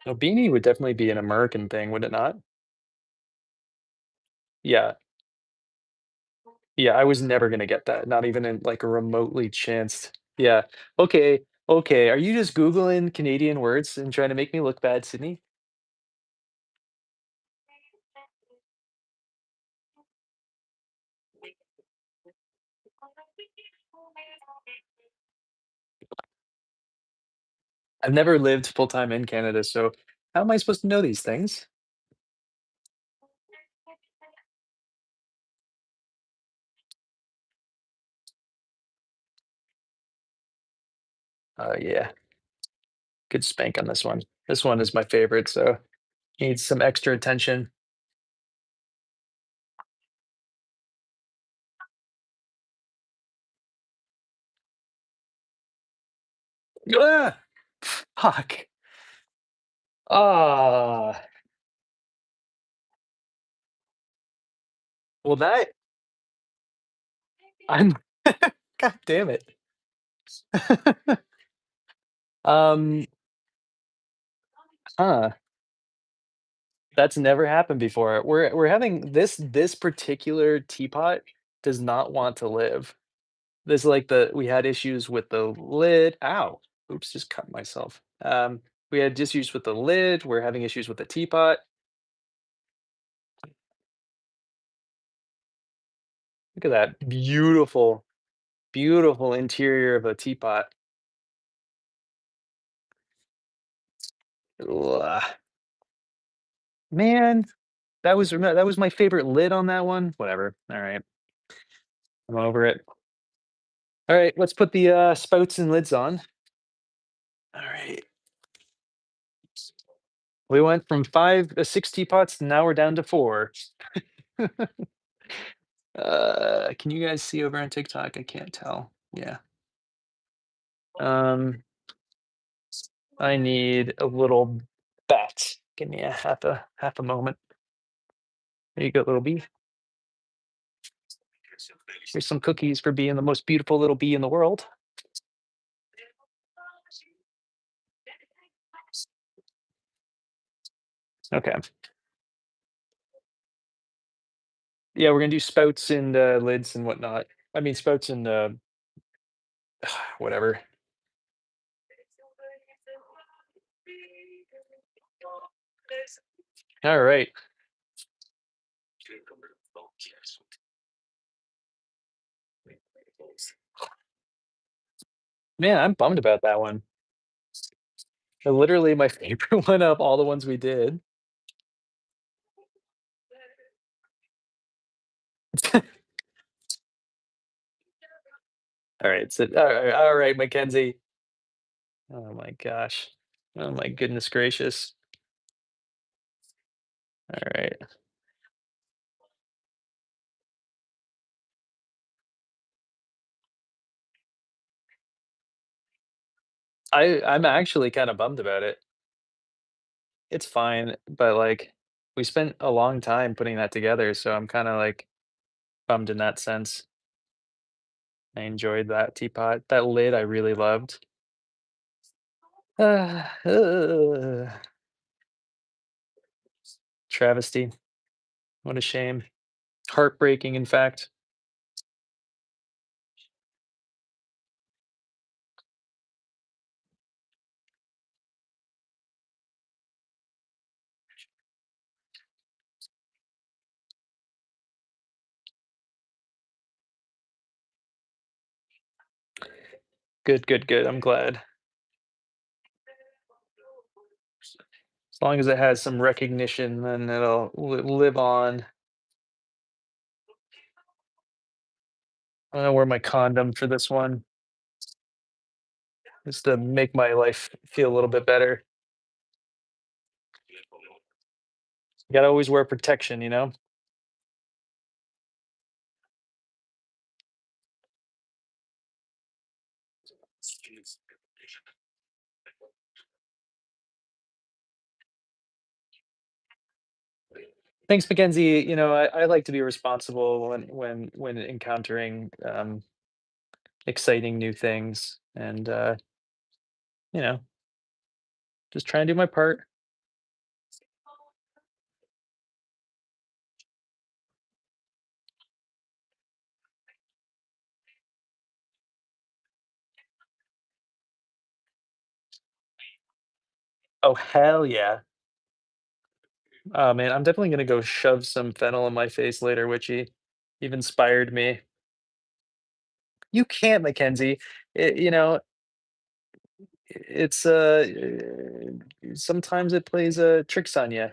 A beanie would definitely be an American thing, would it not? Yeah. Yeah, I was never gonna get that, not even in, like, a remotely chanced yeah. Okay, okay, are you just Googling Canadian words and trying to make me look bad, Sydney? I've never lived full time in Canada, so how am I supposed to know these things? Yeah, good spank on this one. This one is my favorite, so needs some extra attention. Ah! Fuck. Ah, well, that I'm God damn it. Um, huh, that's never happened before. We're having this particular teapot does not want to live. This like the we had issues with the lid. Ow. Oops, just cut myself. We had issues with the lid. We're having issues with the teapot. Look at that beautiful, beautiful interior of a teapot. Ugh. Man, that was my favorite lid on that one. Whatever. All right, I'm over it. All right, let's put the spouts and lids on. All right, we went from six teapots, now we're down to four. Can you guys see over on TikTok? I can't tell. Yeah. Um, I need a little bat. Give me a half a moment. There you go, little bee. Here's some cookies for being the most beautiful little bee in the world. Okay. Yeah, we're gonna do spouts and lids and whatnot. I mean spouts and whatever. All right. Man, I'm bummed about that one. Literally my favorite one of all the ones we did. All right, so all right, Mackenzie. Oh my gosh. Oh my goodness gracious. All right. I'm actually kind of bummed about it. It's fine, but like we spent a long time putting that together, so I'm kind of like bummed in that sense. I enjoyed that teapot. That lid I really loved. Uh, uh, Travesty. What a shame. Heartbreaking, in fact. Good, good, good. I'm glad. As long as it has some recognition, then it'll live on. I'm gonna wear my condom for this one, just to make my life feel a little bit better. You gotta always wear protection, you know? Thanks, Mackenzie. You know, I like to be responsible when encountering exciting new things, and you know, just try and do my part. Oh hell yeah! Oh man, I'm definitely gonna go shove some fennel in my face later, Witchy. You've inspired me. You can't, Mackenzie. You know, it's sometimes it plays tricks on you.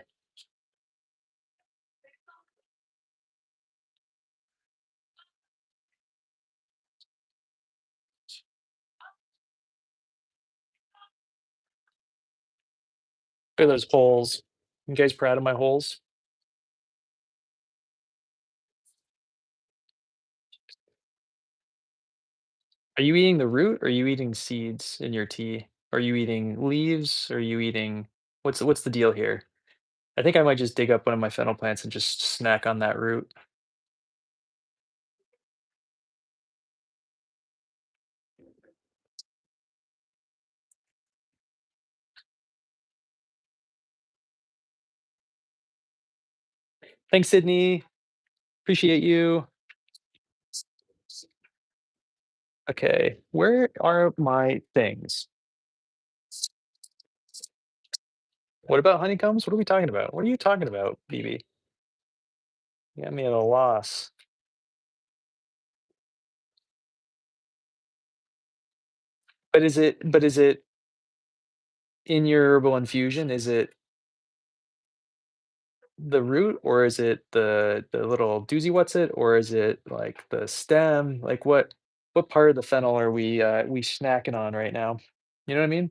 Look at those holes. You guys proud of my holes? Are you eating the root or are you eating seeds in your tea? Are you eating leaves? Are you eating what's the deal here? I think I might just dig up one of my fennel plants and just snack on that root. Thanks, Sydney. Appreciate you. Okay, where are my things? What about honeycombs? What are we talking about? What are you talking about, BB? You got me at a loss. But is it in your herbal infusion? Is it the root or is it the little doozy what's it or is it like the stem? Like what part of the fennel are we snacking on right now? You know what I mean?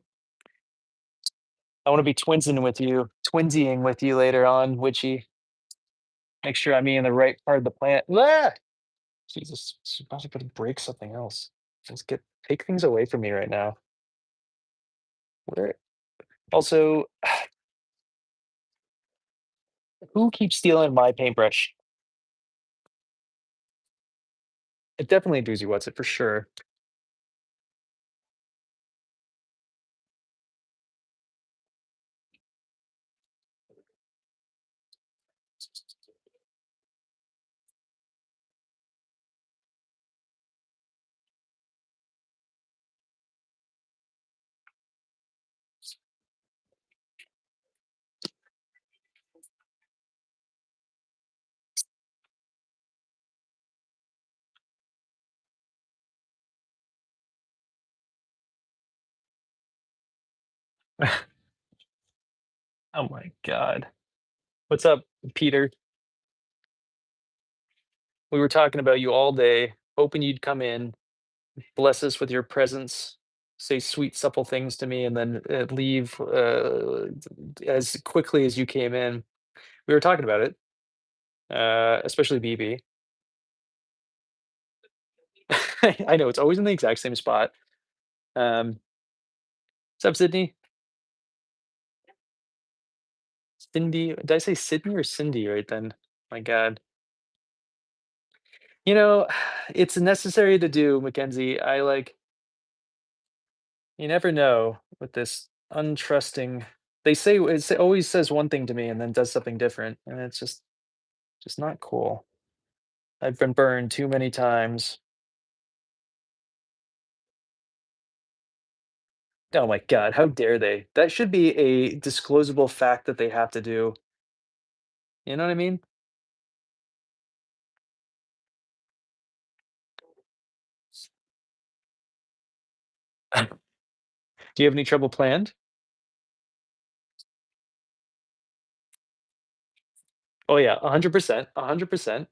I want to be twinsying with you later on, Witchy. Make sure I'm eating the right part of the plant. Ah! Jesus, she's about to break something else. Just get take things away from me right now. Where also, who keeps stealing my paintbrush? It definitely doozy what's it for sure. Oh my god. What's up, Peter? We were talking about you all day, hoping you'd come in, bless us with your presence, say sweet, supple things to me, and then leave as quickly as you came in. We were talking about it, especially BB. I know it's always in the exact same spot. Um, what's up, Sydney? Cindy, did I say Sydney or Cindy right then? My God. You know, it's necessary to do, Mackenzie. You never know with this untrusting. They say it always says one thing to me and then does something different, and it's just not cool. I've been burned too many times. Oh my god, how dare they? That should be a disclosable fact that they have to do. You know what I mean? Do you have any trouble planned? Oh yeah, 100%, 100%.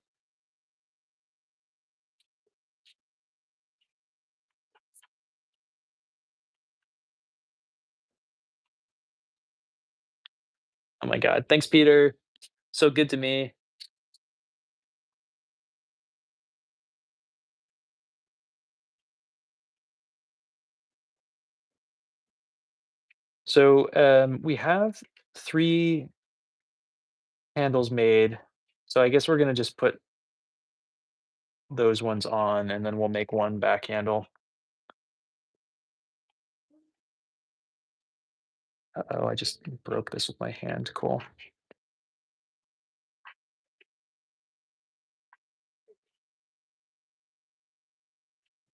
Oh my god, thanks, Peter. So good to me. So we have 3 handles made. So I guess we're gonna just put those ones on, and then we'll make 1 back handle. Uh-oh, I just broke this with my hand. Cool.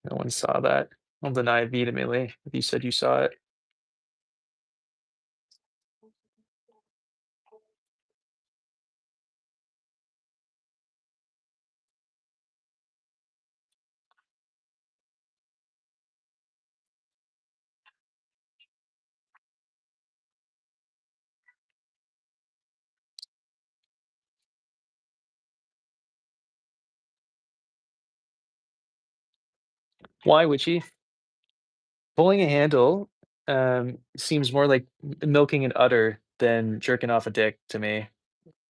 No one saw that. I'll deny it vehemently if you said you saw it. Why, Witchy? Pulling a handle seems more like milking an udder than jerking off a dick to me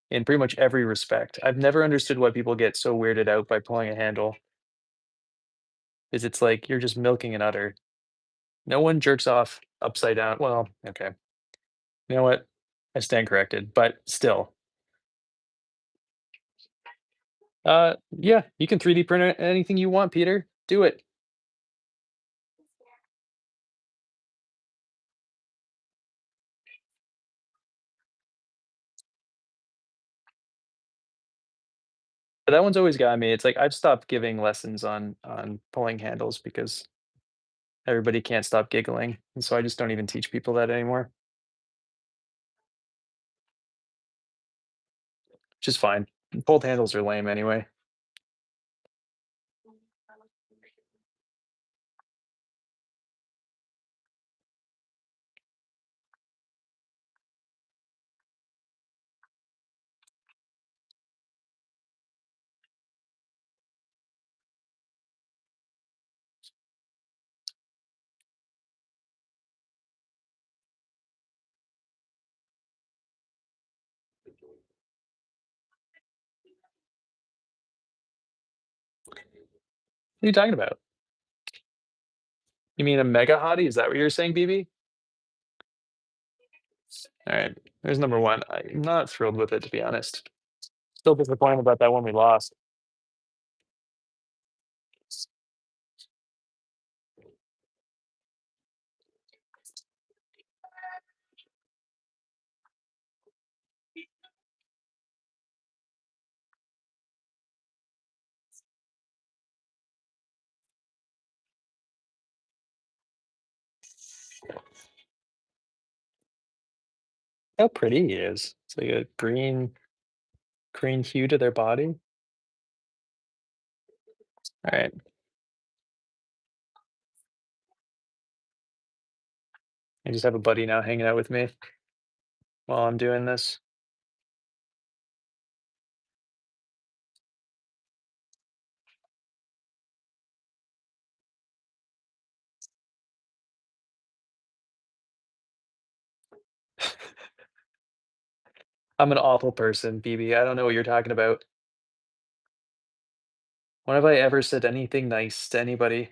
in pretty much every respect. I've never understood why people get so weirded out by pulling a handle. Is it's like you're just milking an udder. No one jerks off upside down. Well, okay. You know what? I stand corrected, but still. Yeah, you can 3D print anything you want, Peter. Do it. But that one's always got me. It's like I've stopped giving lessons on pulling handles because everybody can't stop giggling, and so I just don't even teach people that anymore, which is fine. Pulled handles are lame anyway. What are you talking about? You mean a mega hottie? Is that what you're saying, BB? All right, there's number one. I'm not thrilled with it, to be honest. Still disappointed about that one we lost. How pretty he is. It's like a green hue to their body. All right, I just have a buddy now hanging out with me while I'm doing this. I'm an awful person, BB. I don't know what you're talking about. When have I ever said anything nice to anybody?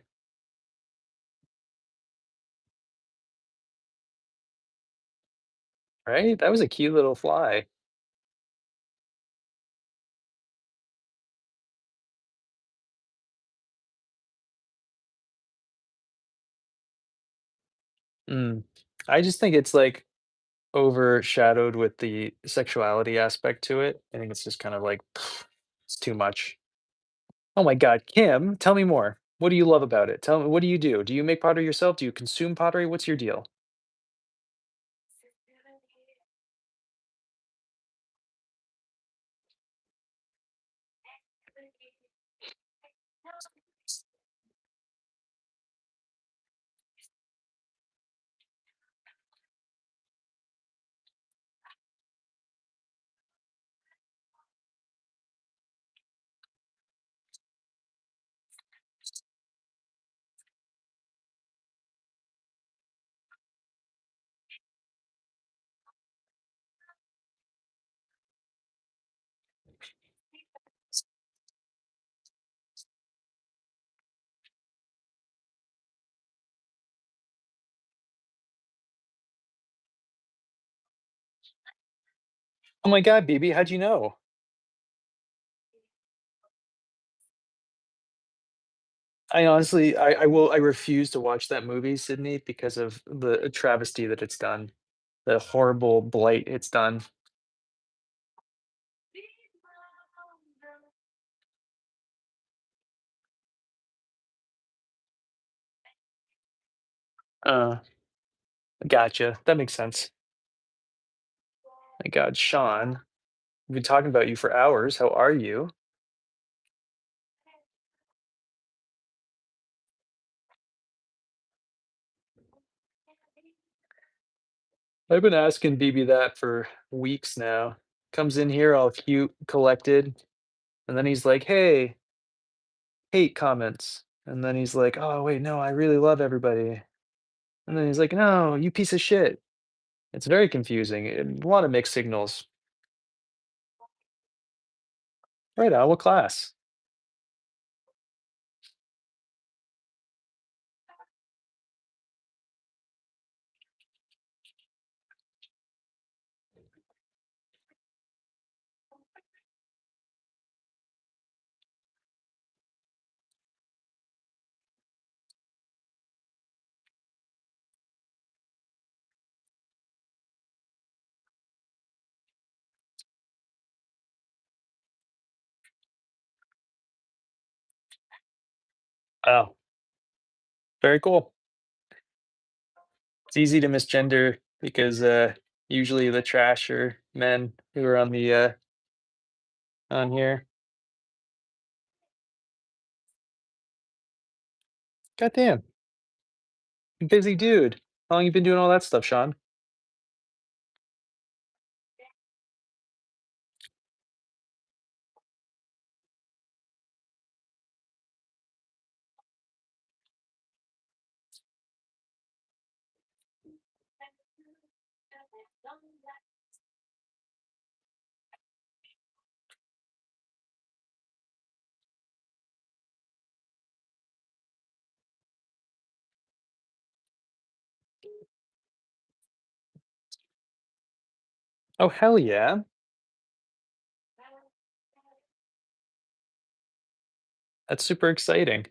Right? That was a cute little fly. Mm. I just think it's like overshadowed with the sexuality aspect to it. I think it's just kind of like it's too much. Oh my God, Kim, tell me more. What do you love about it? Tell me, what do you do? Do you make pottery yourself? Do you consume pottery? What's your deal? Oh my God, BB, how'd you know? I refuse to watch that movie, Sydney, because of the travesty that it's done, the horrible blight it's done. Uh, gotcha. That makes sense. My God, Sean, we've been talking about you for hours. How are you? I've been asking BB that for weeks now. Comes in here all cute, collected, and then he's like, "Hey, hate comments." And then he's like, "Oh, wait, no, I really love everybody." And then he's like, "No, you piece of shit." It's very confusing. A lot of mixed signals. Right on, what class? Oh, very cool. It's easy to misgender because usually the trash are men who are on the on here. Goddamn, busy dude. How long you been doing all that stuff, Sean? Oh hell yeah. That's super exciting.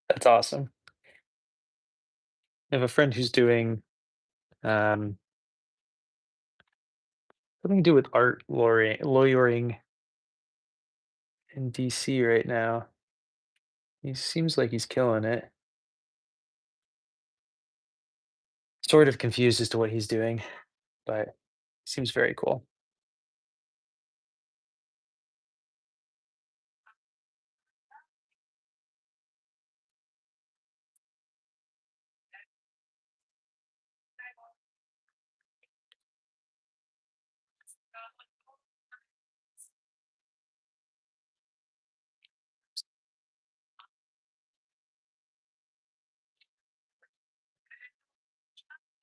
That's awesome. I have a friend who's doing um something to do with art lawyering in DC right now. He seems like he's killing it. Sort of confused as to what he's doing, but seems very cool.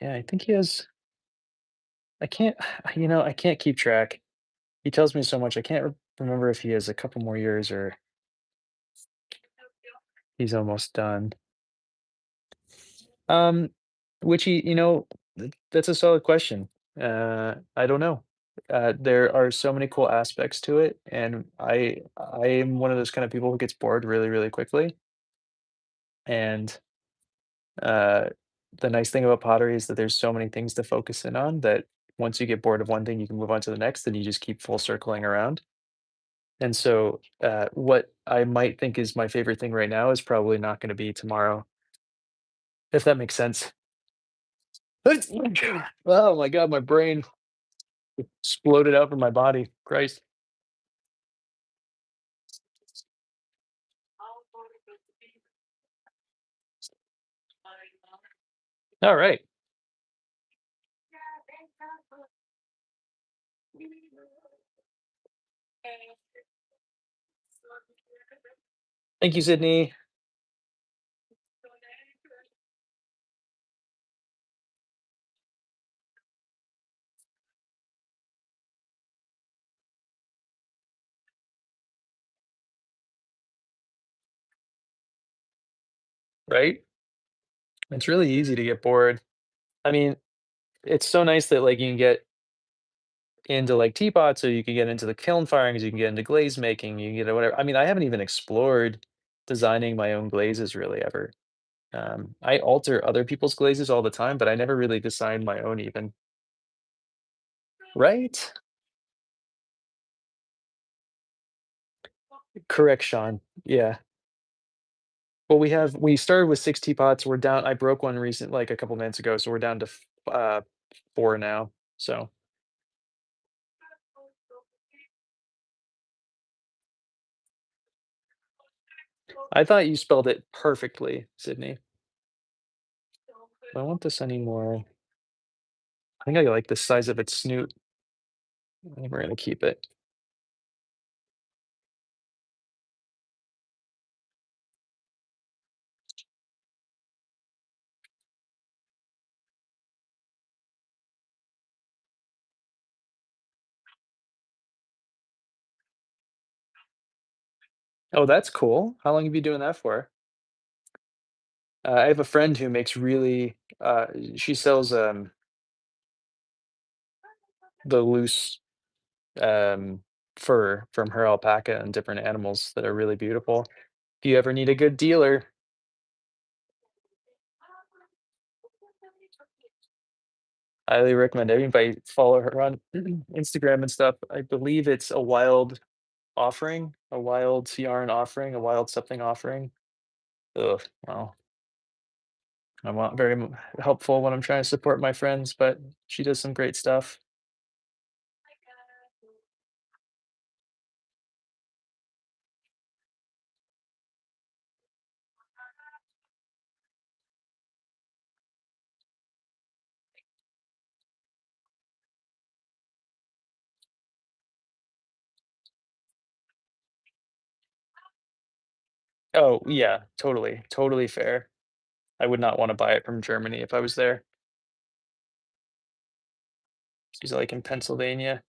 Yeah, I think he has I can't, I can't keep track. He tells me so much. I can't remember if he has a couple more years or he's almost done. Um, which that's a solid question. I don't know. There are so many cool aspects to it, and I am one of those kind of people who gets bored really, really quickly. And uh, the nice thing about pottery is that there's so many things to focus in on that once you get bored of one thing, you can move on to the next, and you just keep full circling around. And so, what I might think is my favorite thing right now is probably not going to be tomorrow, if that makes sense. Oh my god, my brain exploded out from my body. Christ. All right. Thank you, Sydney. Right? It's really easy to get bored. I mean, it's so nice that like you can get into like teapots, so you can get into the kiln firings, you can get into glaze making, you can get whatever. I mean, I haven't even explored designing my own glazes really ever. I alter other people's glazes all the time, but I never really designed my own even. Right? Correct, Sean. Yeah. Well, we started with 6 teapots. We're down. I broke one recent like a couple minutes ago, so we're down to 4 now. So I thought you spelled it perfectly, Sydney. I don't want this anymore. I think I like the size of its snoot. I think we're gonna keep it. Oh, that's cool. How long have you been doing that for? I have a friend who makes really. She sells the loose um fur from her alpaca and different animals that are really beautiful. If you ever need a good dealer, highly recommend everybody follow her on Instagram and stuff. I believe it's a wild offering, a wild yarn offering, a wild something offering. Ugh, well, I'm not very helpful when I'm trying to support my friends, but she does some great stuff. Oh yeah, totally, totally fair. I would not want to buy it from Germany if I was there. She's like in Pennsylvania.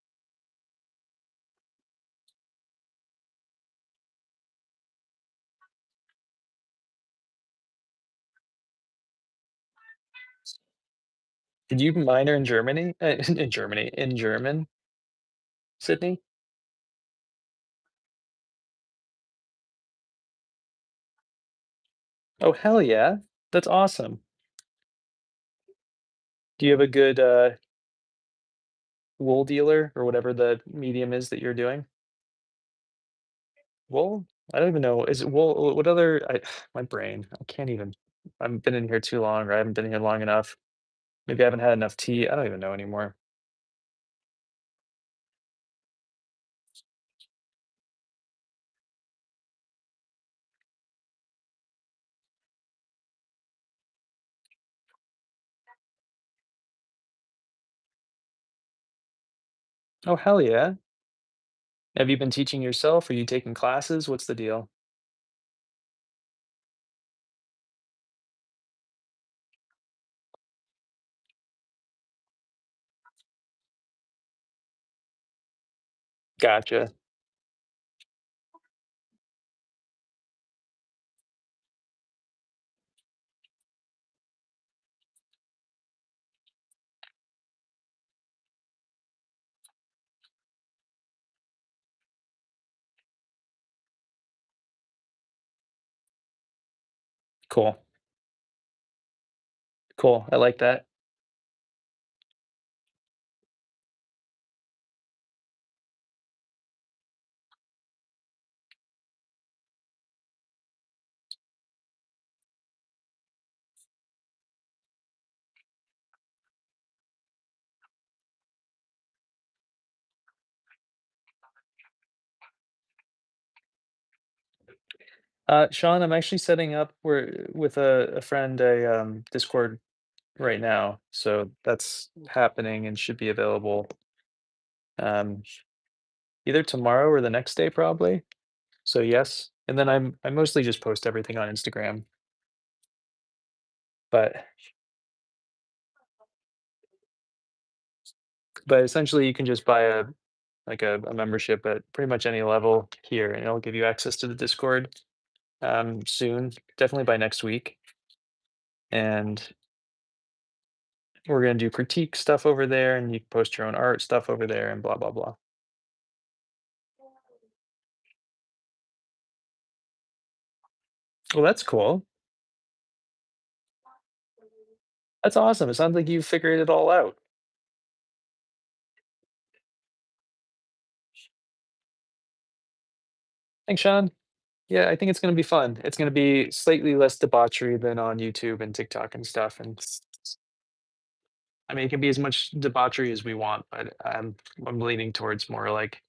Did you minor in Germany? In Germany, in German, Sydney? Oh hell yeah, that's awesome. Do you have a good wool dealer or whatever the medium is that you're doing? Wool? I don't even know. Is it wool? What other? My brain. I can't even. I've been in here too long, or I haven't been here long enough. Maybe I haven't had enough tea. I don't even know anymore. Oh hell yeah! Have you been teaching yourself? Are you taking classes? What's the deal? Gotcha. Cool. Cool. I like that. Sean, I'm actually setting up with a friend a Discord right now, so that's happening and should be available um, either tomorrow or the next day, probably. So yes, and then I mostly just post everything on Instagram, but essentially you can just buy a membership at pretty much any level here, and it'll give you access to the Discord soon, definitely by next week, and we're gonna do critique stuff over there, and you can post your own art stuff over there, and blah blah blah. Well, that's cool. That's awesome. It sounds like you figured it all out. Thanks, Sean. Yeah, I think it's gonna be fun. It's gonna be slightly less debauchery than on YouTube and TikTok and stuff. And I mean, it can be as much debauchery as we want, but I'm leaning towards more like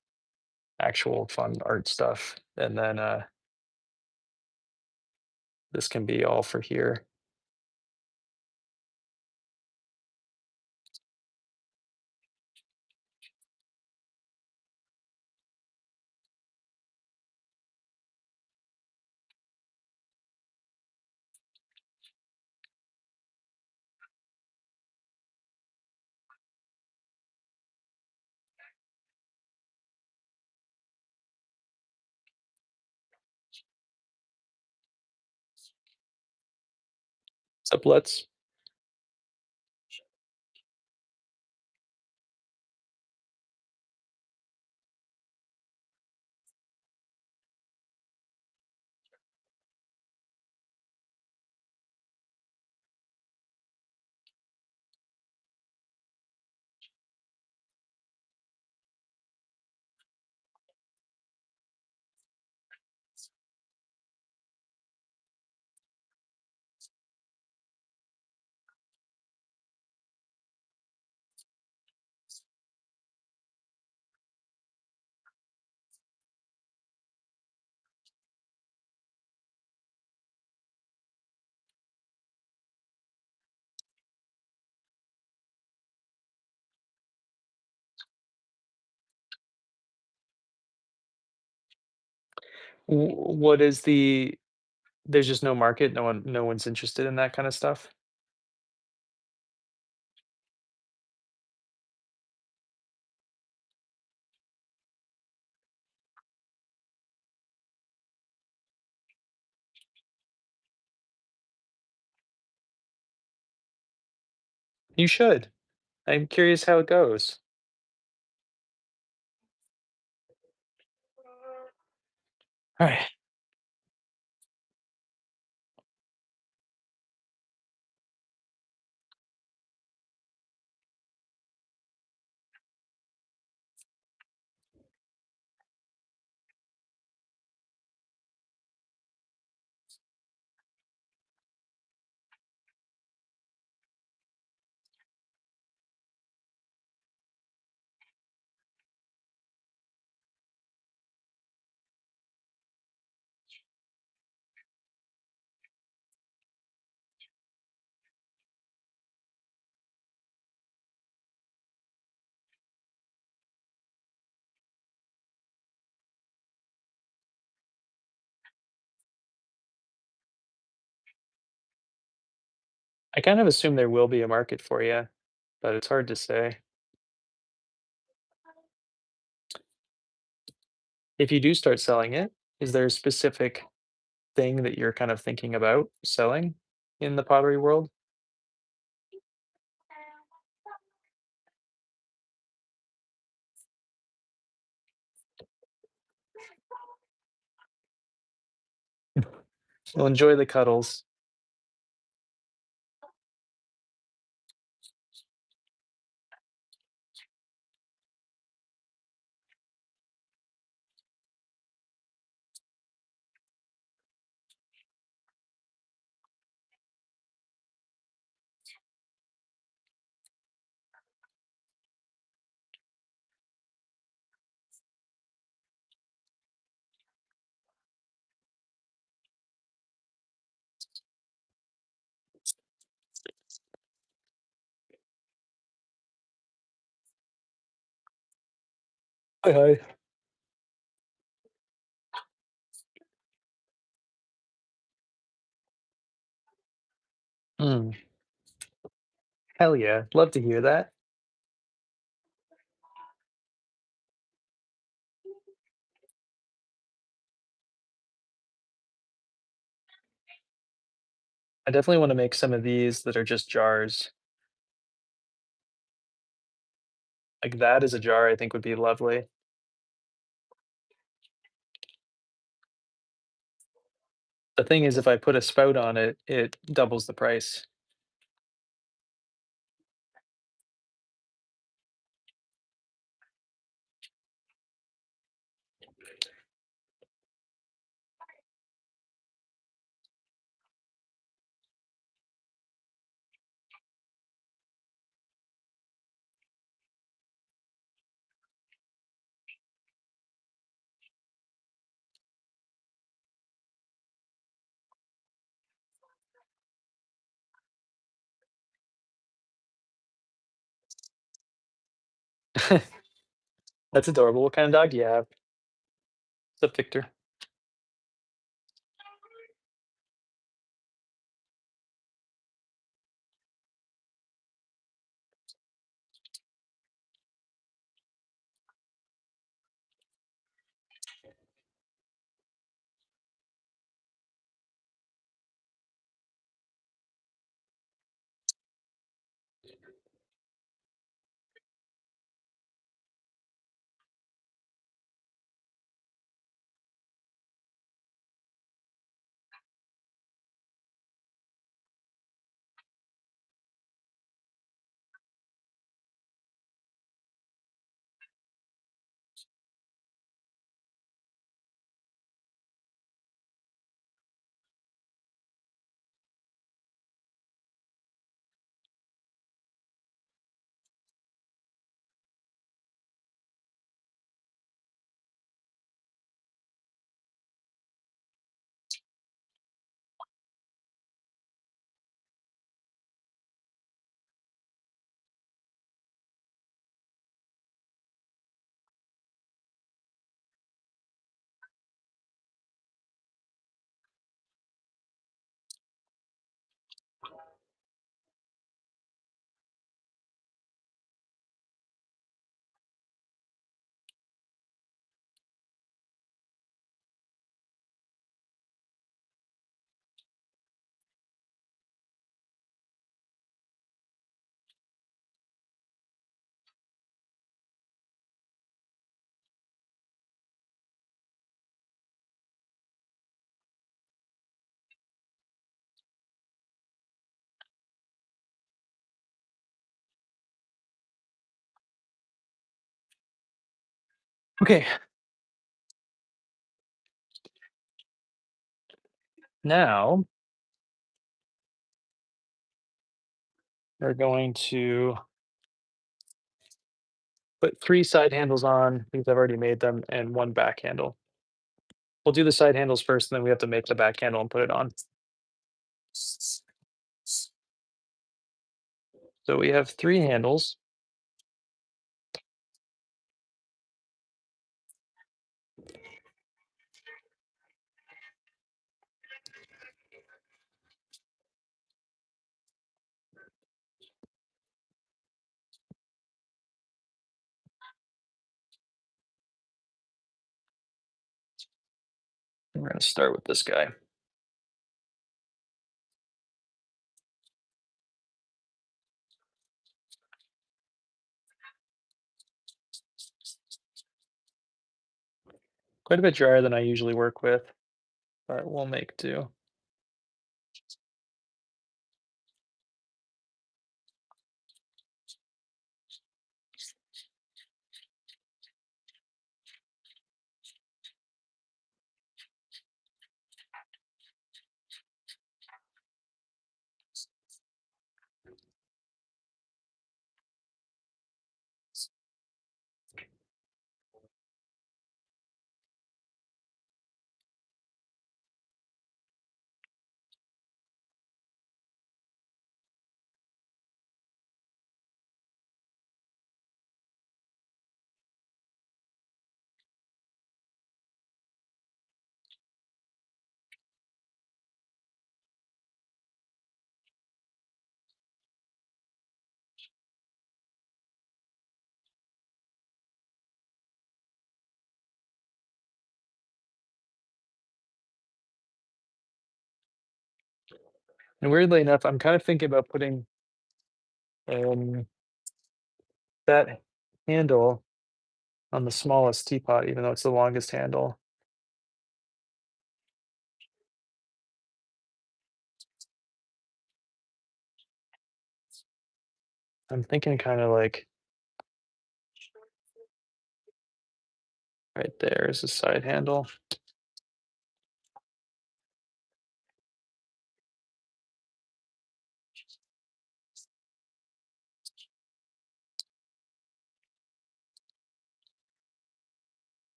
actual fun art stuff. And then this can be all for here. Sublets. What is there's just no market. No one's interested in that kind of stuff. You should. I'm curious how it goes. All right. I kind of assume there will be a market for you, but it's hard to say. If you do start selling it, is there a specific thing that you're kind of thinking about selling in the pottery world? Well, enjoy the cuddles. Hi, hi. Mm, hell yeah. Love to hear that. I definitely want to make some of these that are just jars. Like that is a jar I think would be lovely. The thing is, if I put a spout on it, it doubles the price. That's adorable. What kind of dog do you have? What's up, Victor? Okay, now we're going to put 3 side handles on because I've already made them and 1 back handle. We'll do the side handles first, and then we have to make the back handle and put it on. So we have 3 handles. We're gonna start with this guy. Quite a bit drier than I usually work with, but we'll make do. And weirdly enough, I'm kind of thinking about putting um, that handle on the smallest teapot, even though it's the longest handle. I'm thinking kind of like right there is a side handle.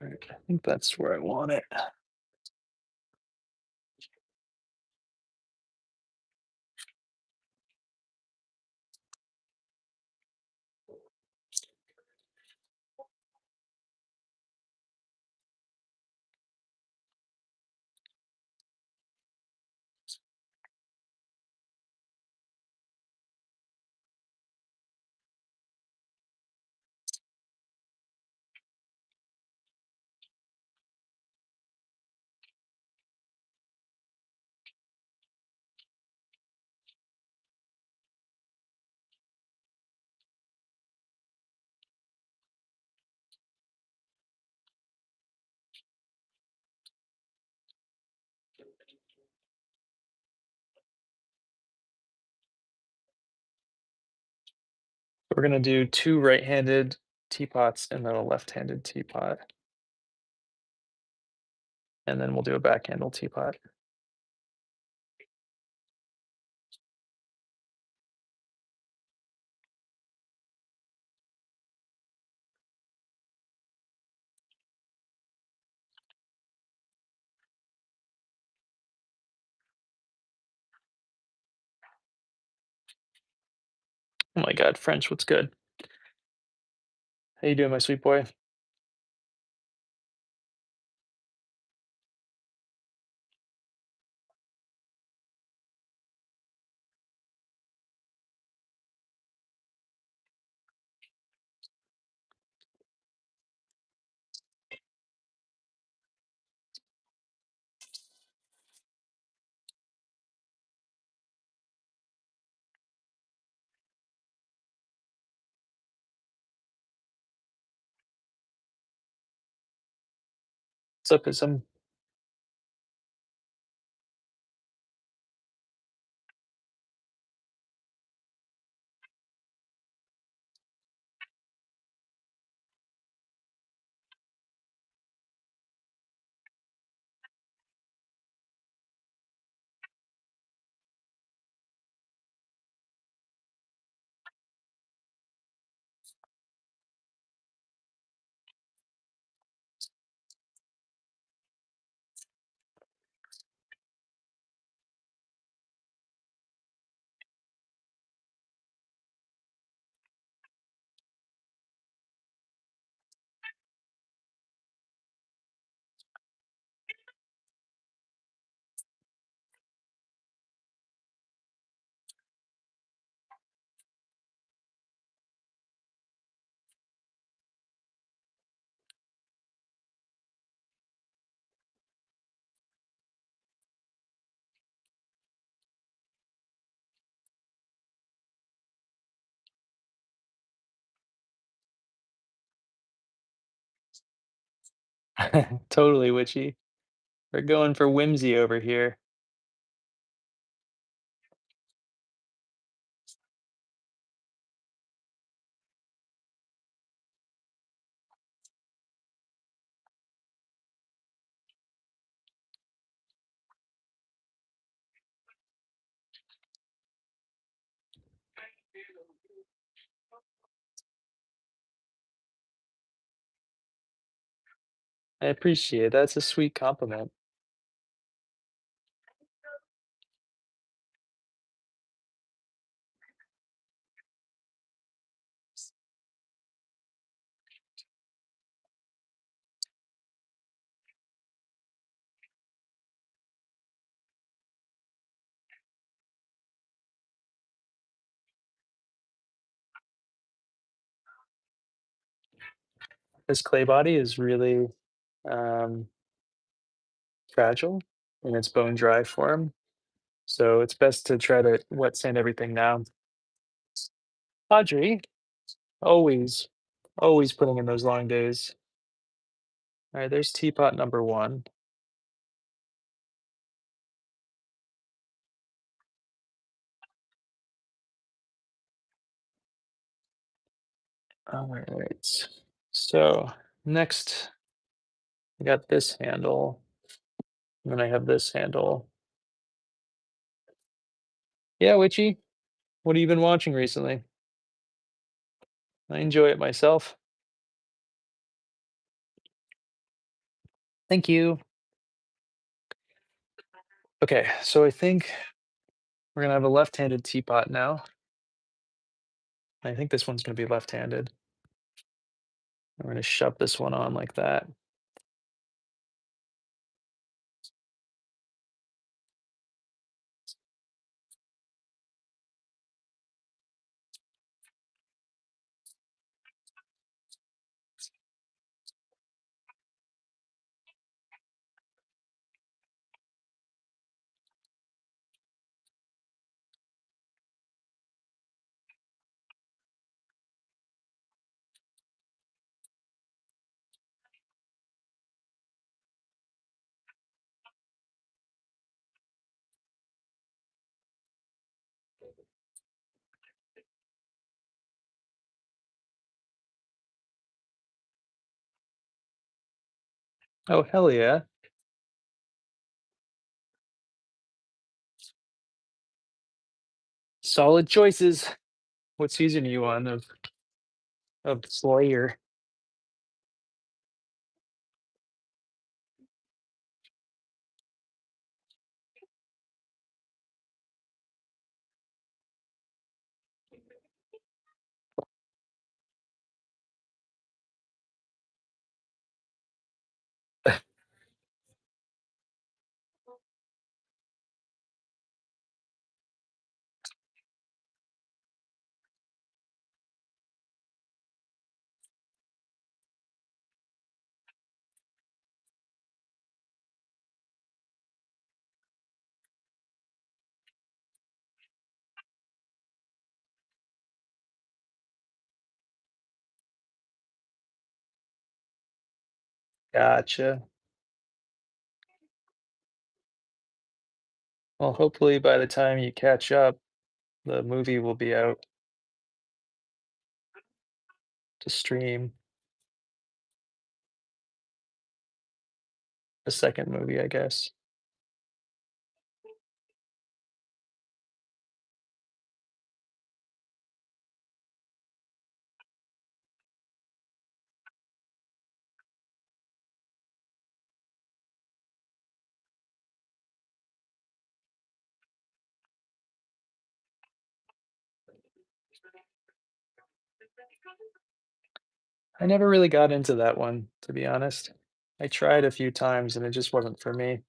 Right, I think that's where I want it. We're gonna do two right-handed teapots and then a left-handed teapot, and then we'll do a backhandle teapot. Oh my God, French, what's good? How you doing, my sweet boy? What's up, Ism? Totally witchy. We're going for whimsy over here. I appreciate it. That's a sweet compliment. This clay body is really um, fragile in its bone dry form, so it's best to try to wet sand everything now. Audrey, always, always putting in those long days. All right, there's teapot number one. All right. So next, I got this handle, and then I have this handle. Yeah, Witchy, what have you been watching recently? I enjoy it myself. Thank you. Okay, so I think we're gonna have a left-handed teapot now. I think this one's gonna be left-handed. We're gonna shove this one on like that. Oh, hell yeah. Solid choices. What season are you on of Slayer? Gotcha. Well, hopefully by the time you catch up, the movie will be out to stream. The second movie, I guess. I never really got into that one, to be honest. I tried a few times and it just wasn't for me.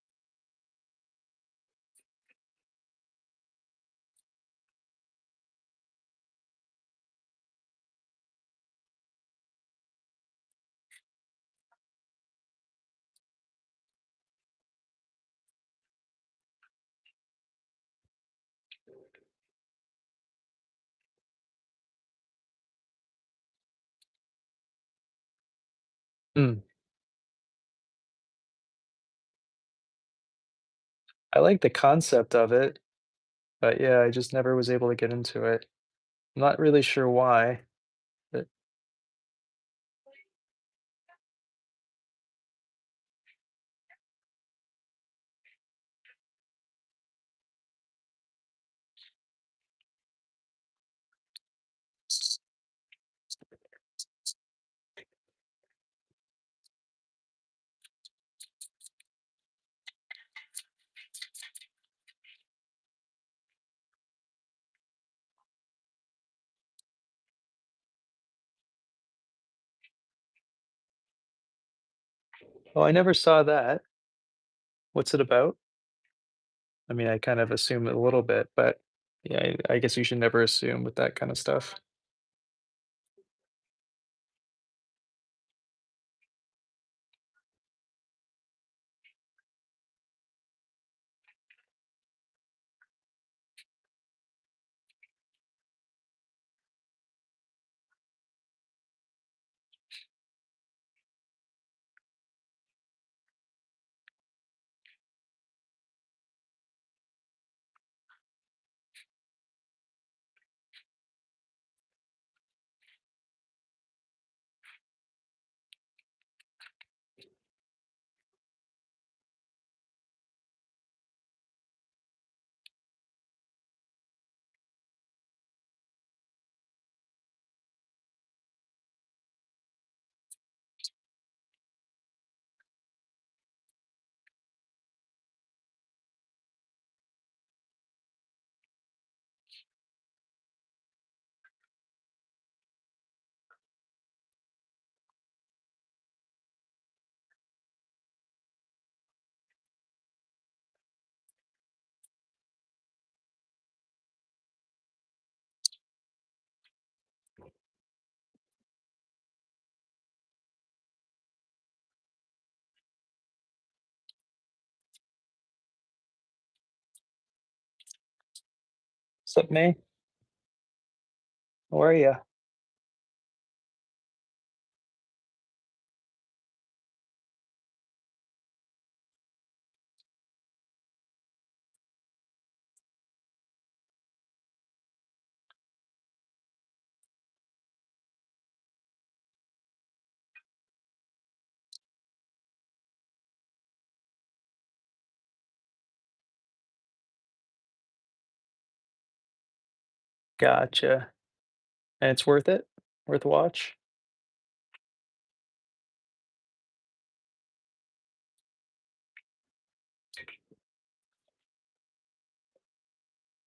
Mm. I like the concept of it, but yeah, I just never was able to get into it. I'm not really sure why, but oh, I never saw that. What's it about? I mean, I kind of assume a little bit, but yeah, I guess you should never assume with that kind of stuff. What's up, May? How are you? Gotcha. And it's worth it? Worth a watch?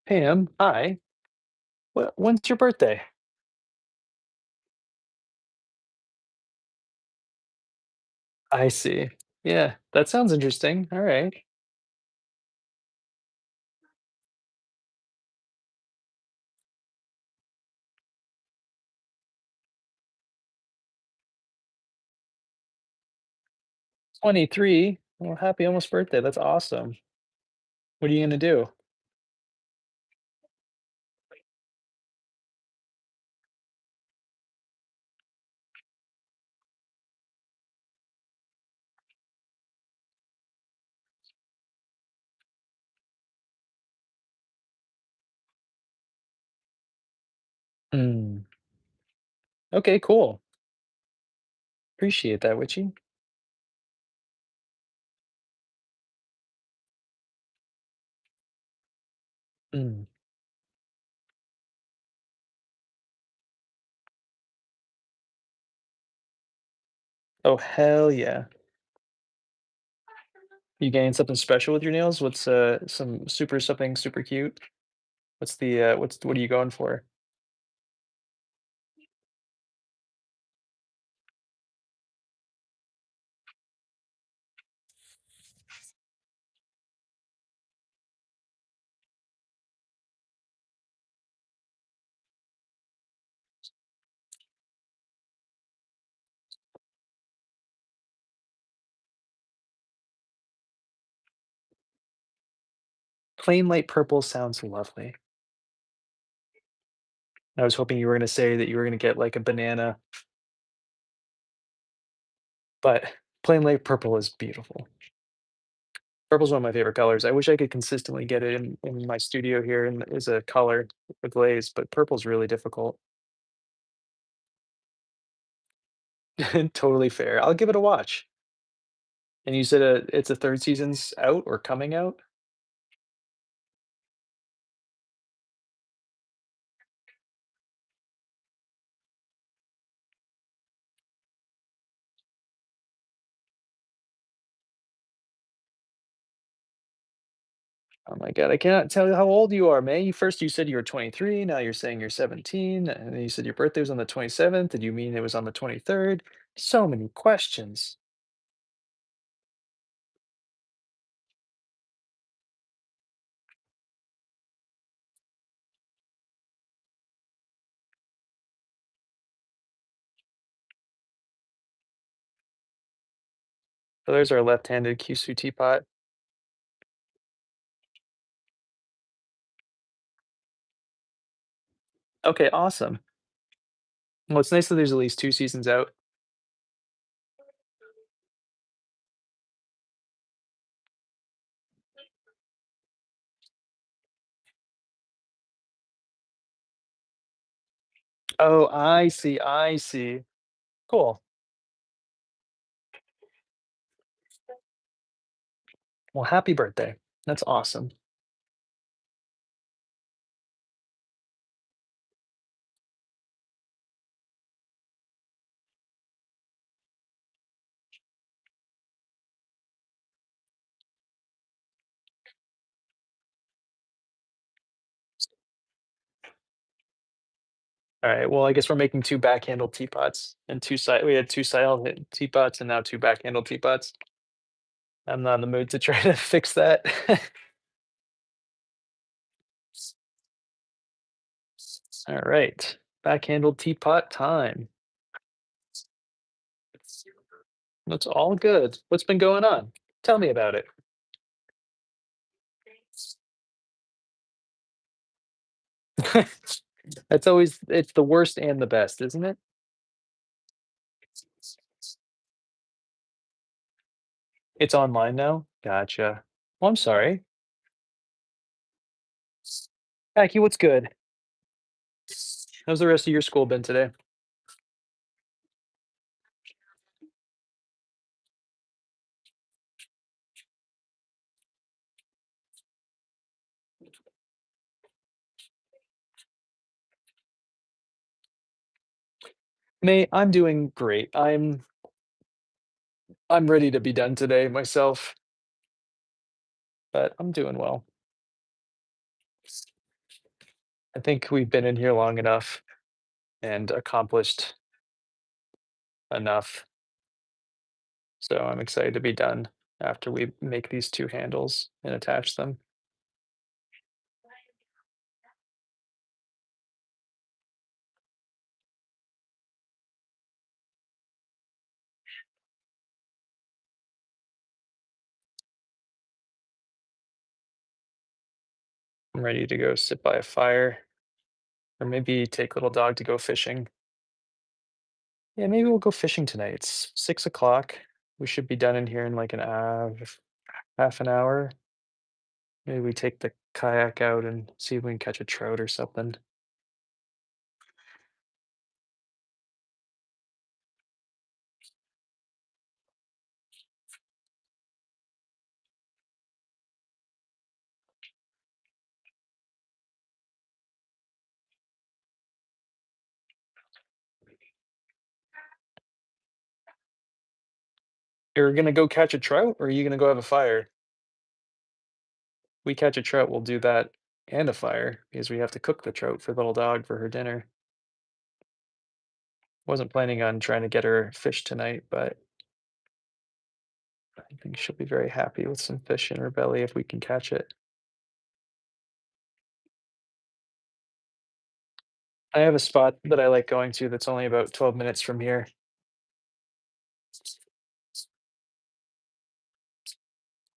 Pam, hi. When's your birthday? I see. Yeah, that sounds interesting. All right. 23. Well, happy almost birthday. That's awesome. What are you gonna do? Mm. Okay, cool. Appreciate that, Witchy. Mm. Oh, hell yeah. You getting something special with your nails? What's some super something super cute? What are you going for? Plain light purple sounds lovely. I was hoping you were gonna say that you were gonna get like a banana, but plain light purple is beautiful. Purple's one of my favorite colors. I wish I could consistently get it in my studio here and as a color, a glaze, but purple's really difficult. Totally fair. I'll give it a watch. And you said, it's a 3rd season's out or coming out? Oh my god, I cannot tell you how old you are, man. You first you said you were 23, now you're saying you're 17, and then you said your birthday was on the 27th. Did you mean it was on the 23rd? So many questions. So there's our left-handed Kyushu teapot. Okay, awesome. Well, it's nice that there's at least 2 seasons out. Oh, I see, I see. Cool. Well, happy birthday. That's awesome. Alright, well, I guess we're making 2 backhandled teapots and 2 side we had 2 side teapots and now 2 backhandled teapots. I'm not in the mood to try to fix that. Alright, backhandled teapot time. That's all good. What's been going on? Tell me about it. That's always it's the worst and the best, isn't it? It's online now? Gotcha. Well, I'm sorry. Jackie, what's good? How's the rest of your school been today? Mate, I'm doing great. I'm ready to be done today myself, but I'm doing well. I think we've been in here long enough and accomplished enough, so I'm excited to be done after we make these 2 handles and attach them. I'm ready to go sit by a fire or maybe take little dog to go fishing. Yeah, maybe we'll go fishing tonight. It's 6 o'clock. We should be done in here in like an half an hour. Maybe we take the kayak out and see if we can catch a trout or something. You're gonna go catch a trout or are you gonna go have a fire? We catch a trout, we'll do that and a fire because we have to cook the trout for little dog for her dinner. Wasn't planning on trying to get her fish tonight, but I think she'll be very happy with some fish in her belly if we can catch it. I have a spot that I like going to that's only about 12 minutes from here.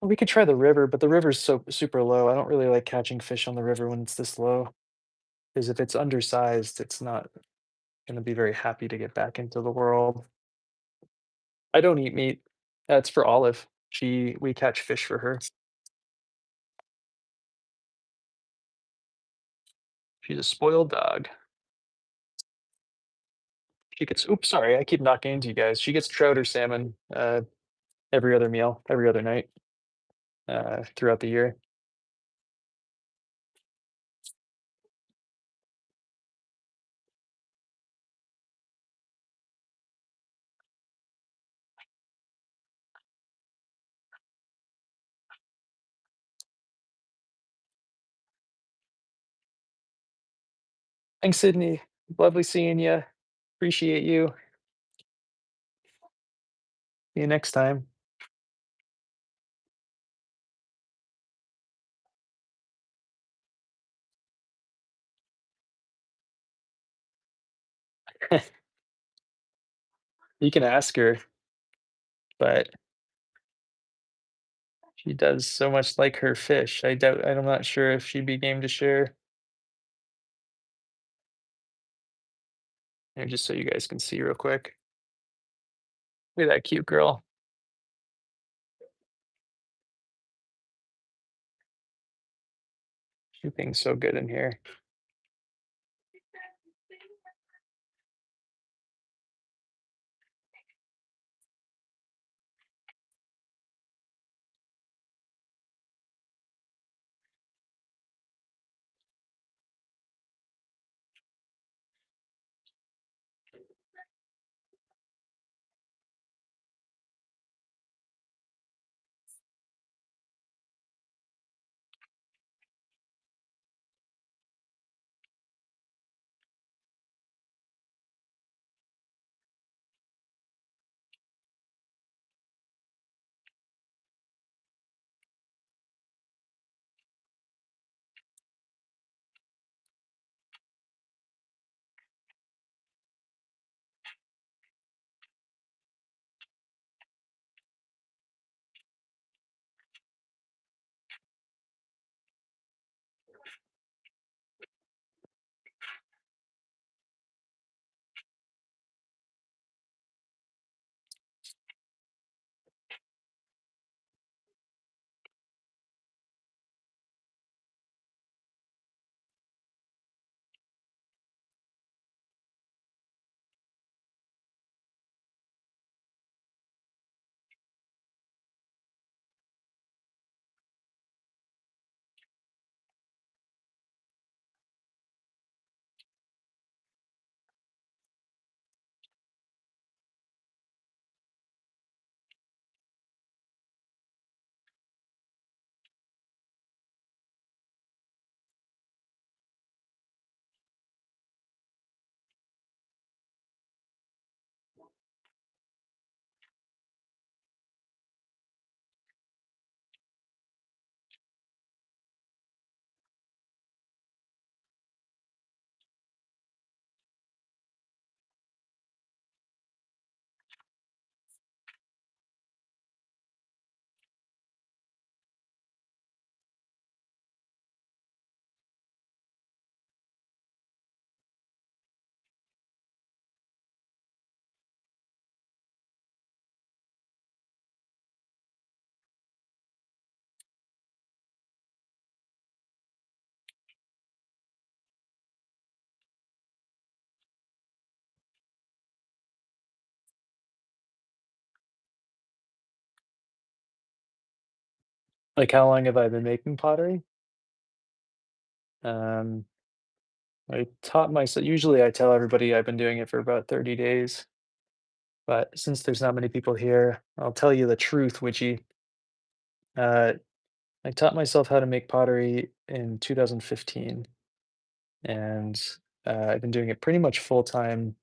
We could try the river, but the river's so super low. I don't really like catching fish on the river when it's this low. Because if it's undersized, it's not gonna be very happy to get back into the world. I don't eat meat. That's for Olive. We catch fish for her. She's a spoiled dog. She gets oops, sorry, I keep knocking into you guys. She gets trout or salmon, every other meal, every other night, throughout the year. Thanks, Sydney. Lovely seeing you. Appreciate you. See you next time. You can ask her, but she does so much like her fish. I'm not sure if she'd be game to share. Here, just so you guys can see real quick. Look at that cute girl. She being so good in here. Like, how long have I been making pottery? Um, I taught myself. Usually I tell everybody I've been doing it for about 30 days, but since there's not many people here, I'll tell you the truth, Witchy. Uh, I taught myself how to make pottery in 2015, and I've been doing it pretty much full time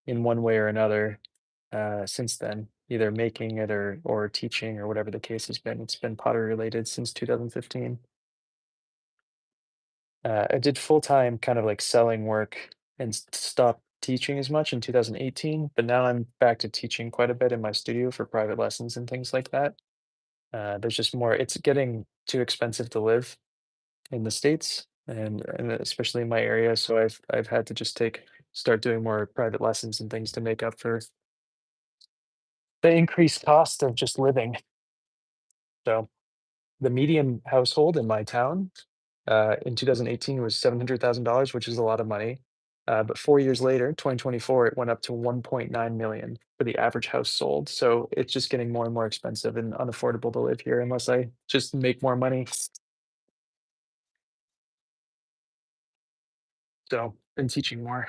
in one way or another since then, either making it or teaching or whatever the case has been. It's been pottery related since 2015. I did full time kind of like selling work and stopped teaching as much in 2018, but now I'm back to teaching quite a bit in my studio for private lessons and things like that. There's just more. It's getting too expensive to live in the States and especially in my area. So I've had to just start doing more private lessons and things to make up for the increased cost of just living. So the median household in my town In 2018 was $700,000, which is a lot of money. But 4 years later, 2024, it went up to 1.9 million for the average house sold. So it's just getting more and more expensive and unaffordable to live here unless I just make more money. So been teaching more.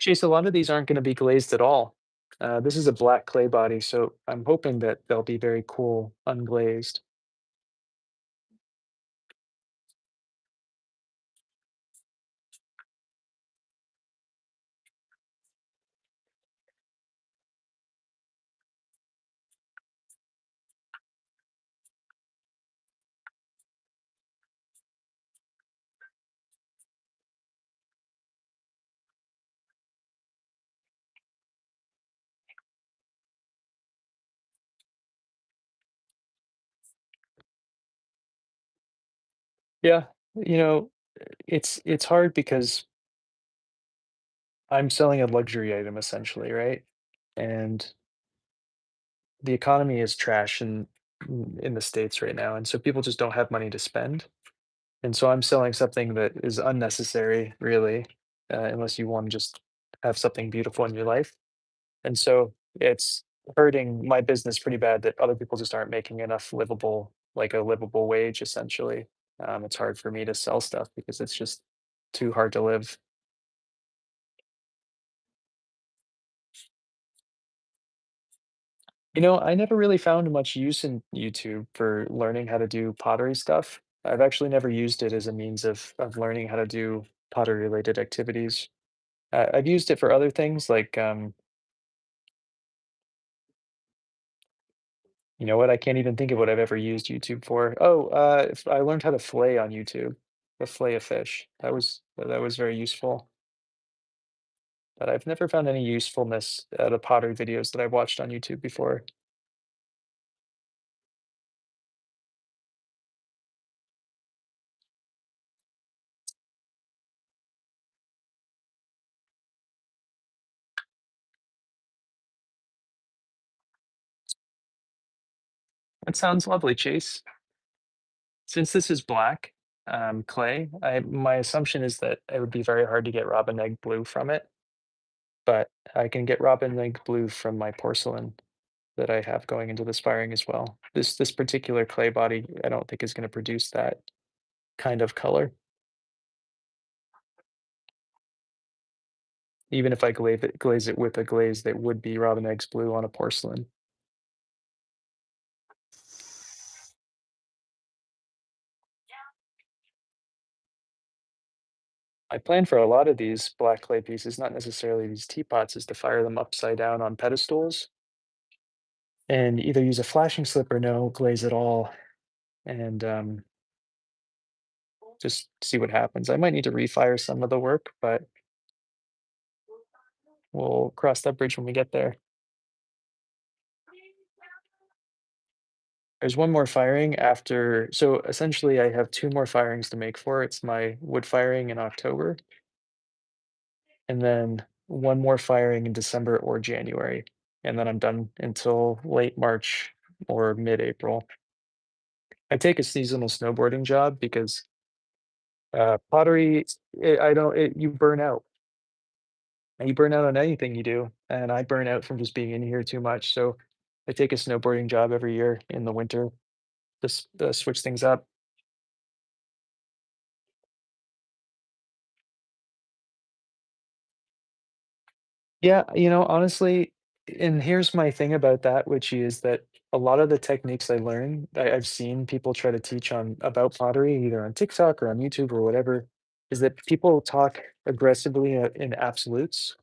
Chase, a lot of these aren't going to be glazed at all. This is a black clay body, so I'm hoping that they'll be very cool, unglazed. Yeah, you know, it's hard because I'm selling a luxury item essentially, right? And the economy is trash in the States right now, and so people just don't have money to spend. And so I'm selling something that is unnecessary, really, unless you want to just have something beautiful in your life. And so it's hurting my business pretty bad that other people just aren't making enough livable, like a livable wage, essentially. It's hard for me to sell stuff because it's just too hard to live. I never really found much use in YouTube for learning how to do pottery stuff. I've actually never used it as a means of learning how to do pottery related activities. I've used it for other things like, you know what? I can't even think of what I've ever used YouTube for. Oh, I learned how to flay on YouTube, to flay a fish. That was very useful. But I've never found any usefulness out of pottery videos that I've watched on YouTube before. That sounds lovely, Chase. Since this is black clay, my assumption is that it would be very hard to get robin egg blue from it, but I can get robin egg blue from my porcelain that I have going into this firing as well. This particular clay body, I don't think is going to produce that kind of color, even if I glaze it with a glaze that would be robin eggs blue on a porcelain. I plan for a lot of these black clay pieces, not necessarily these teapots, is to fire them upside down on pedestals and either use a flashing slip or no glaze at all, and just see what happens. I might need to refire some of the work, but we'll cross that bridge when we get there. There's one more firing after, so essentially I have two more firings to make for. It's my wood firing in October, and then one more firing in December or January, and then I'm done until late March or mid-April. I take a seasonal snowboarding job because pottery, I don't, you burn out. And you burn out on anything you do, and I burn out from just being in here too much. So I take a snowboarding job every year in the winter, just switch things up. Yeah, honestly, and here's my thing about that, which is that a lot of the techniques I learn, I've seen people try to teach on about pottery, either on TikTok or on YouTube or whatever, is that people talk aggressively in absolutes.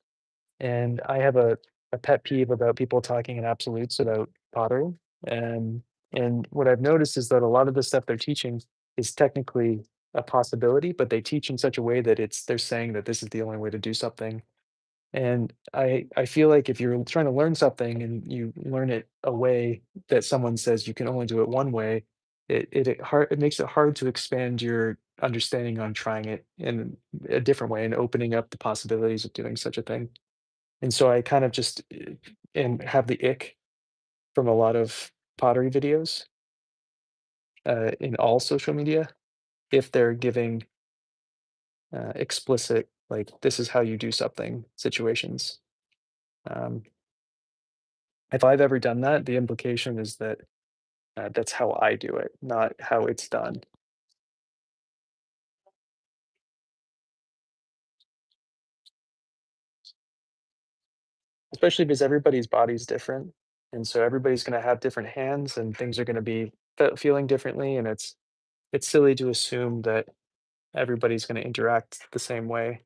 And I have a pet peeve about people talking in absolutes about pottery. And and what I've noticed is that a lot of the stuff they're teaching is technically a possibility, but they teach in such a way that they're saying that this is the only way to do something. And I feel like if you're trying to learn something and you learn it a way that someone says you can only do it one way, it makes it hard to expand your understanding on trying it in a different way and opening up the possibilities of doing such a thing. And so I kind of just and have the ick from a lot of pottery videos in all social media if they're giving explicit, like, this is how you do something situations. Um, if I've ever done that, the implication is that that's how I do it, not how it's done. Especially because everybody's body's different, and so everybody's gonna have different hands, and things are gonna be feeling differently, and it's silly to assume that everybody's gonna interact the same way.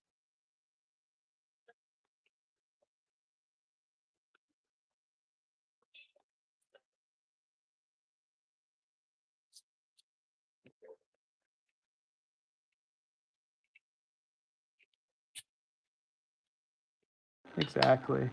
Exactly.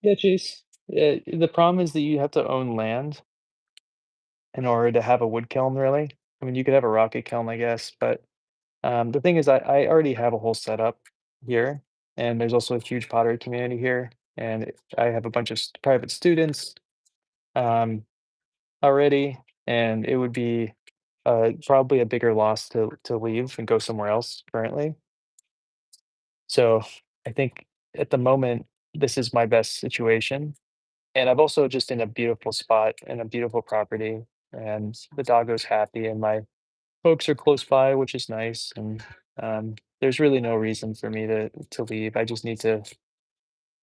Yeah, Chase. The problem is that you have to own land in order to have a wood kiln, really. I mean, you could have a rocket kiln, I guess, but the thing is, I already have a whole setup here, and there's also a huge pottery community here, and I have a bunch of private students um, already, and it would be probably a bigger loss to leave and go somewhere else currently. So I think at the moment, this is my best situation. And I'm also just in a beautiful spot and a beautiful property, and the doggo's happy, and my folks are close by, which is nice. And there's really no reason for me to leave. I just need to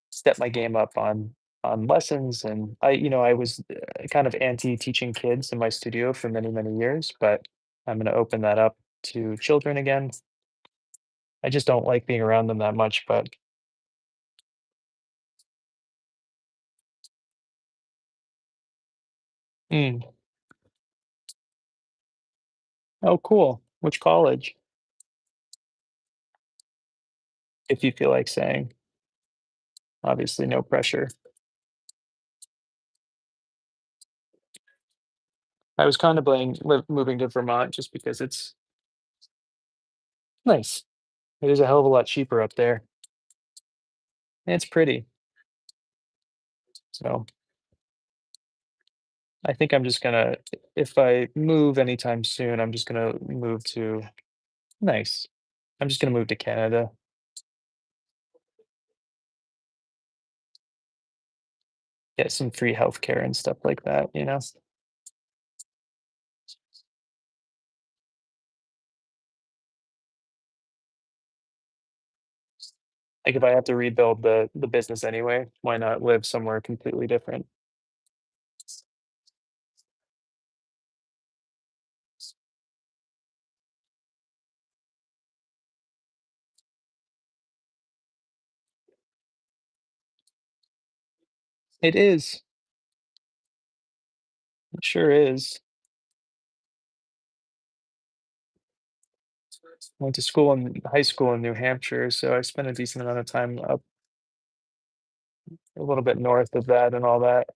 step my game up on lessons. And I was kind of anti teaching kids in my studio for many, many years, but I'm going to open that up to children again. I just don't like being around them that much, but mm, oh, cool. Which college? If you feel like saying, obviously, no pressure. I was contemplating moving to Vermont just because it's nice. It is a hell of a lot cheaper up there, and it's pretty. So I think I'm just gonna, if I move anytime soon, I'm just gonna move to nice. I'm just gonna move to Canada, get some free healthcare and stuff like that. Like if I have to rebuild the business anyway, why not live somewhere completely different? It is. It sure is. Went to school in high school in New Hampshire, so I spent a decent amount of time up a little bit north of that and all that.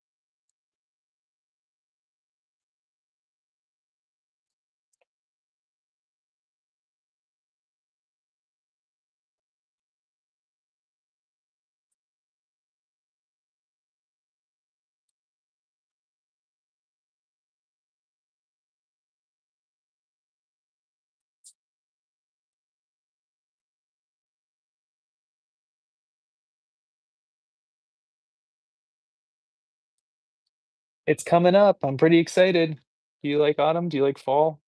It's coming up. I'm pretty excited. Do you like autumn? Do you like fall?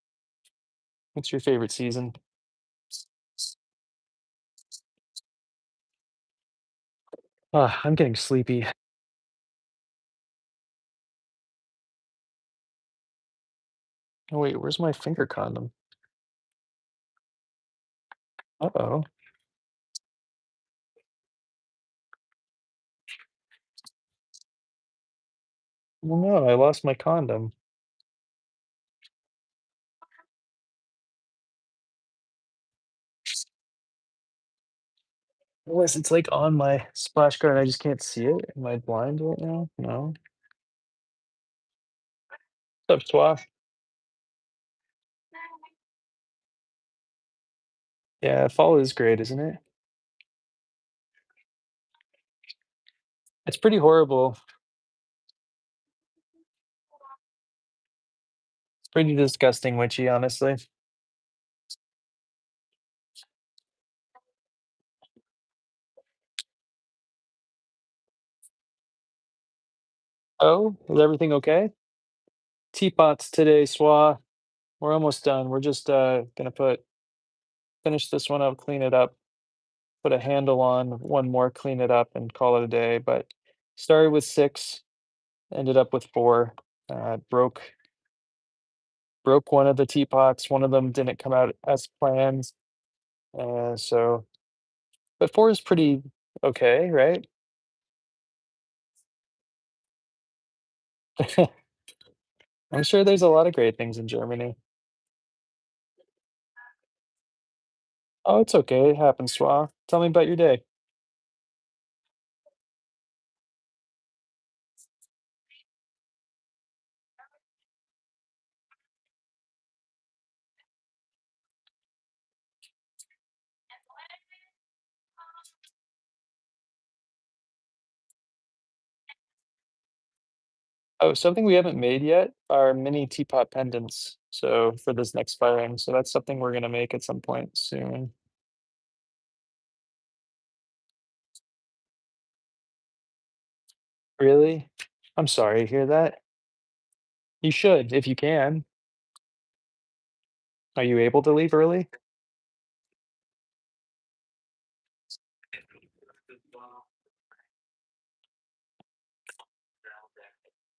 What's your favorite season? I'm getting sleepy. Oh, wait, where's my finger condom? Uh-oh. Well, no, I lost my condom. Unless it's like on my splash guard, I just can't see it. Am I blind right now? No. What's up, Swaff? Yeah, fall is great, isn't it? It's pretty horrible. It's pretty disgusting, witchy, honestly. Oh, is everything okay? Teapots today, Swa. We're almost done. We're just gonna finish this one up, clean it up, put a handle on one more, clean it up, and call it a day. But started with six, ended up with four. Broke one of the teapots. One of them didn't come out as planned. So, but four is pretty okay, right? I'm sure there's a lot of great things in Germany. Oh, it's okay. It happens, Swa. Tell me about your day. Oh, something we haven't made yet are mini teapot pendants. So for this next firing, so that's something we're gonna make at some point soon. Really? I'm sorry to hear that. You should, if you can. Are you able to leave early?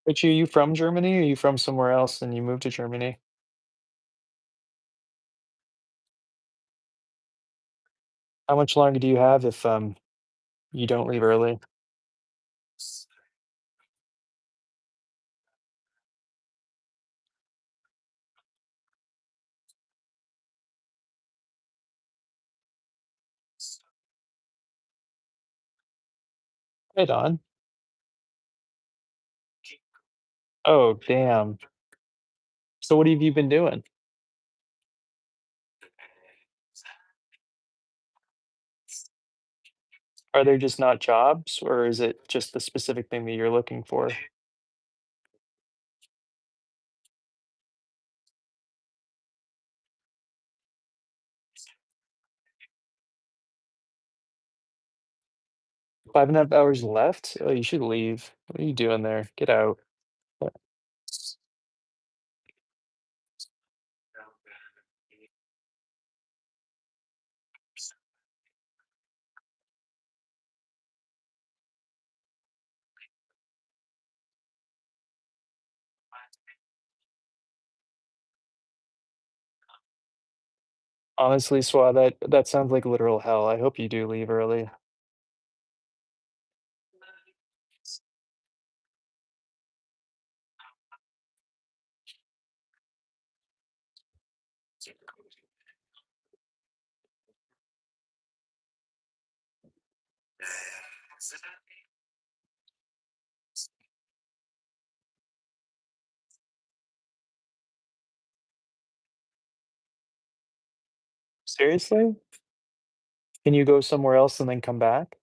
But you from Germany or you from somewhere else and you moved to Germany? How much longer do you have if you don't leave early? Right on. Oh, damn. So what have you been doing? Are there just not jobs or is it just the specific thing that you're looking for? 5.5 hours left? Oh, you should leave. What are you doing there? Get out. Uh, Honestly, Swa, that sounds like literal hell. I hope you do leave early. Seriously? Can you go somewhere else and then come back?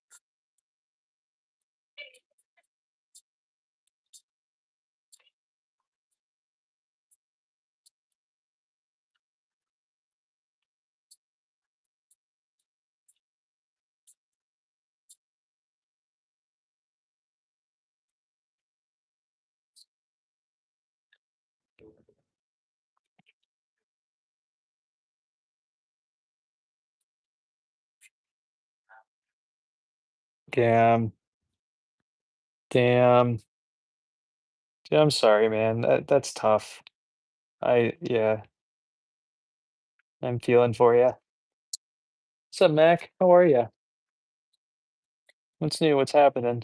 Damn. Damn. Yeah, I'm sorry, man. That's tough. Yeah, I'm feeling for you. What's up, Mac? How are you? What's new? What's happening?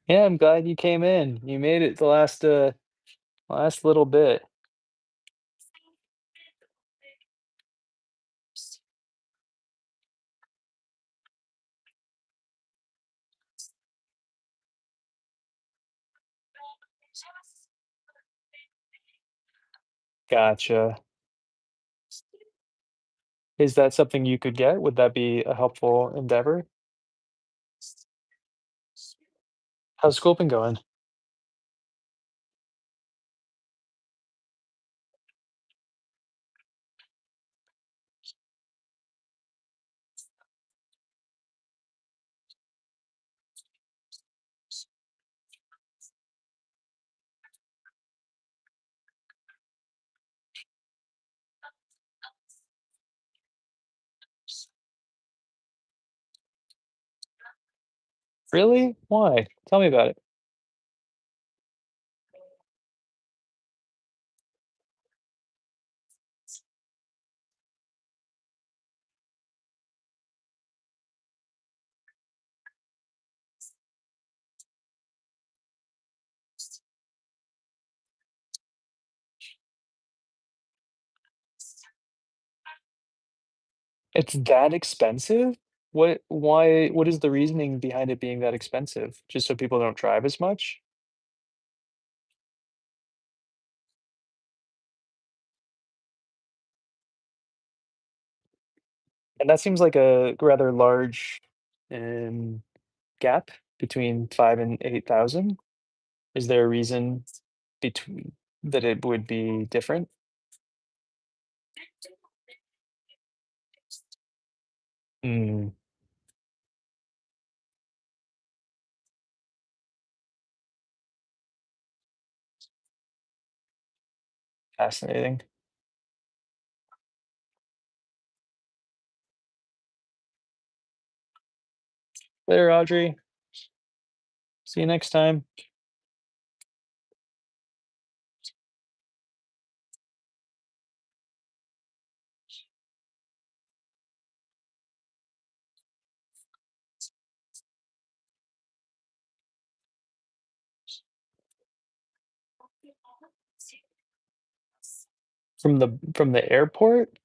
Yeah, I'm glad you came in. You made it the last little bit. Gotcha. Is that something you could get? Would that be a helpful endeavor? How's school been going? Really? Why? Tell me about it. It's that expensive? What is the reasoning behind it being that expensive? Just so people don't drive as much? And that seems like a rather large, um, gap between 5 and 8,000. Is there a reason between that it would be different? Mm, fascinating. Later, Audrey. See you next time. From the airport,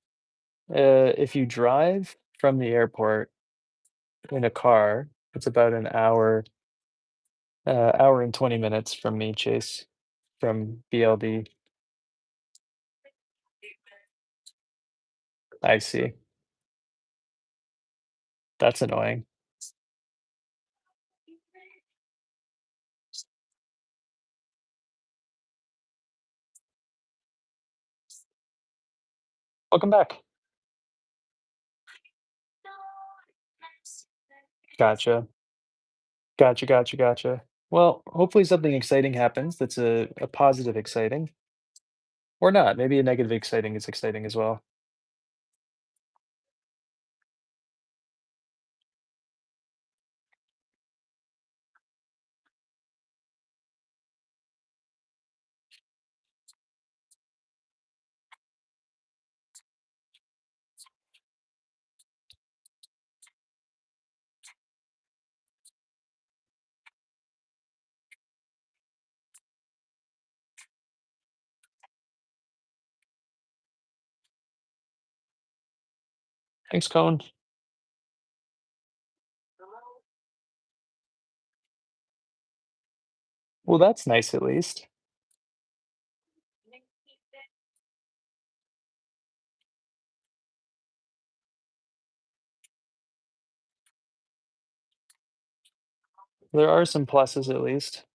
if you drive from the airport in a car, it's about an hour and 20 minutes from me, Chase, from BLD. I see. That's annoying. Welcome back. Gotcha. Gotcha, gotcha, gotcha. Well, hopefully something exciting happens that's a positive exciting, or not. Maybe a negative exciting is exciting as well. Thanks, Cone. Well, that's nice at least. There are some pluses at least.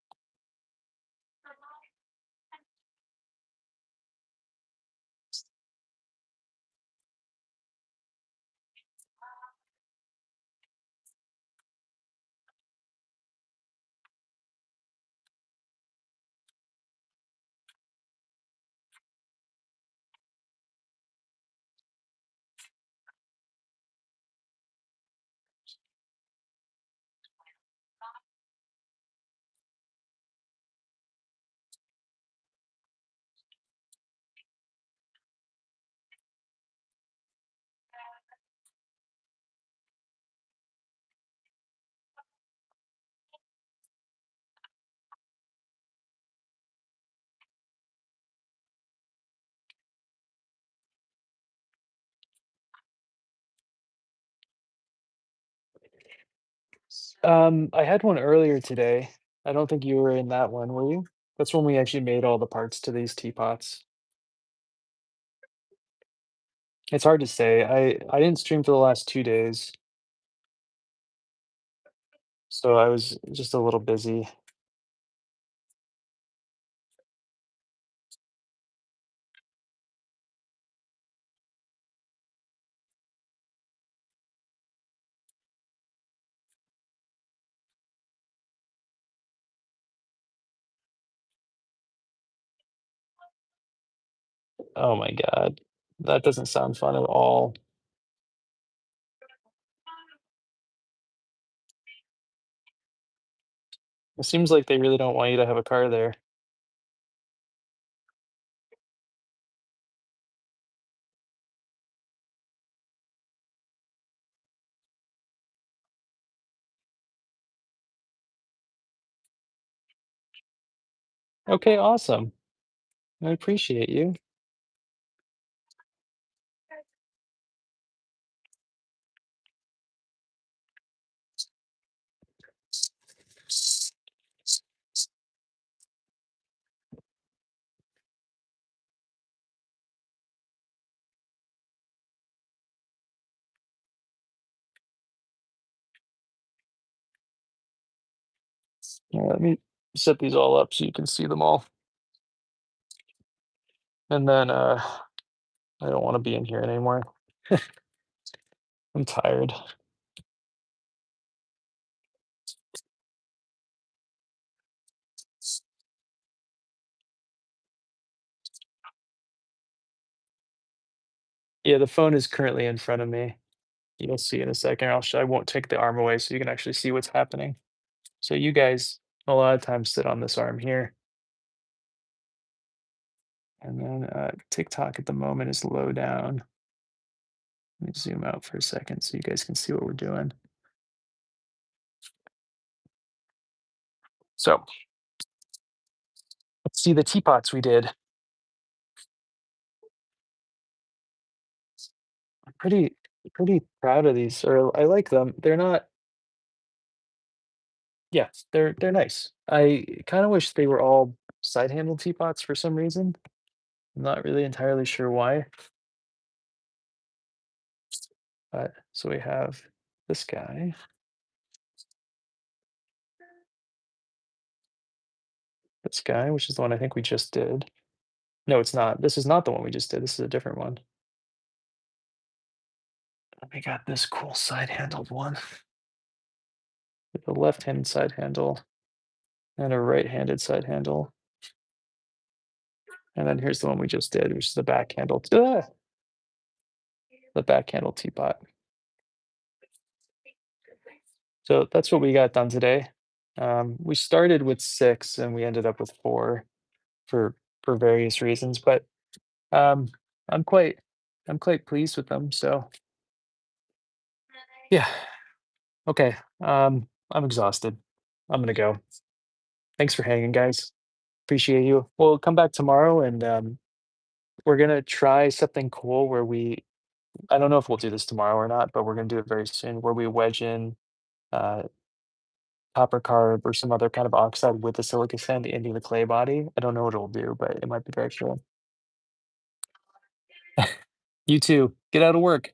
I had one earlier today. I don't think you were in that one, were you? That's when we actually made all the parts to these teapots. It's hard to say. I didn't stream for the last 2 days, so I was just a little busy. Oh my god. That doesn't sound fun at all. It seems like they really don't want you to have a car there. Okay, awesome. I appreciate you. Let me set these all up so you can see them all. And then, I don't wanna be in here anymore. I'm tired. Yeah, the phone is currently in front of me. You'll see in a second. I won't take the arm away so you can actually see what's happening. So you guys a lot of times sit on this arm here. And then TikTok at the moment is low down. Let me zoom out for a second so you guys can see what we're doing. So let's see the teapots we did. I'm pretty proud of these, or I like them. They're not, yeah, they're nice. I kind of wish they were all side handle teapots for some reason. I'm not really entirely sure why. But so we have this guy, which is the one I think we just did. No, it's not. This is not the one we just did. This is a different one. And we got this cool side handled one with a left-handed side handle and a right-handed side handle. And then here's the one we just did, which is the back handle. The back handle teapot. So that's what we got done today. We started with 6 and we ended up with 4 for various reasons, but um, I'm quite I'm quite pleased with them. So yeah, okay. I'm exhausted. I'm gonna go. Thanks for hanging, guys. Appreciate you. We'll come back tomorrow and we're gonna try something cool where I don't know if we'll do this tomorrow or not, but we're gonna do it very soon where we wedge in uh, copper carb or some other kind of oxide with the silica sand into the clay body. I don't know what it'll do, but it might be very cool. You too. Get out of work.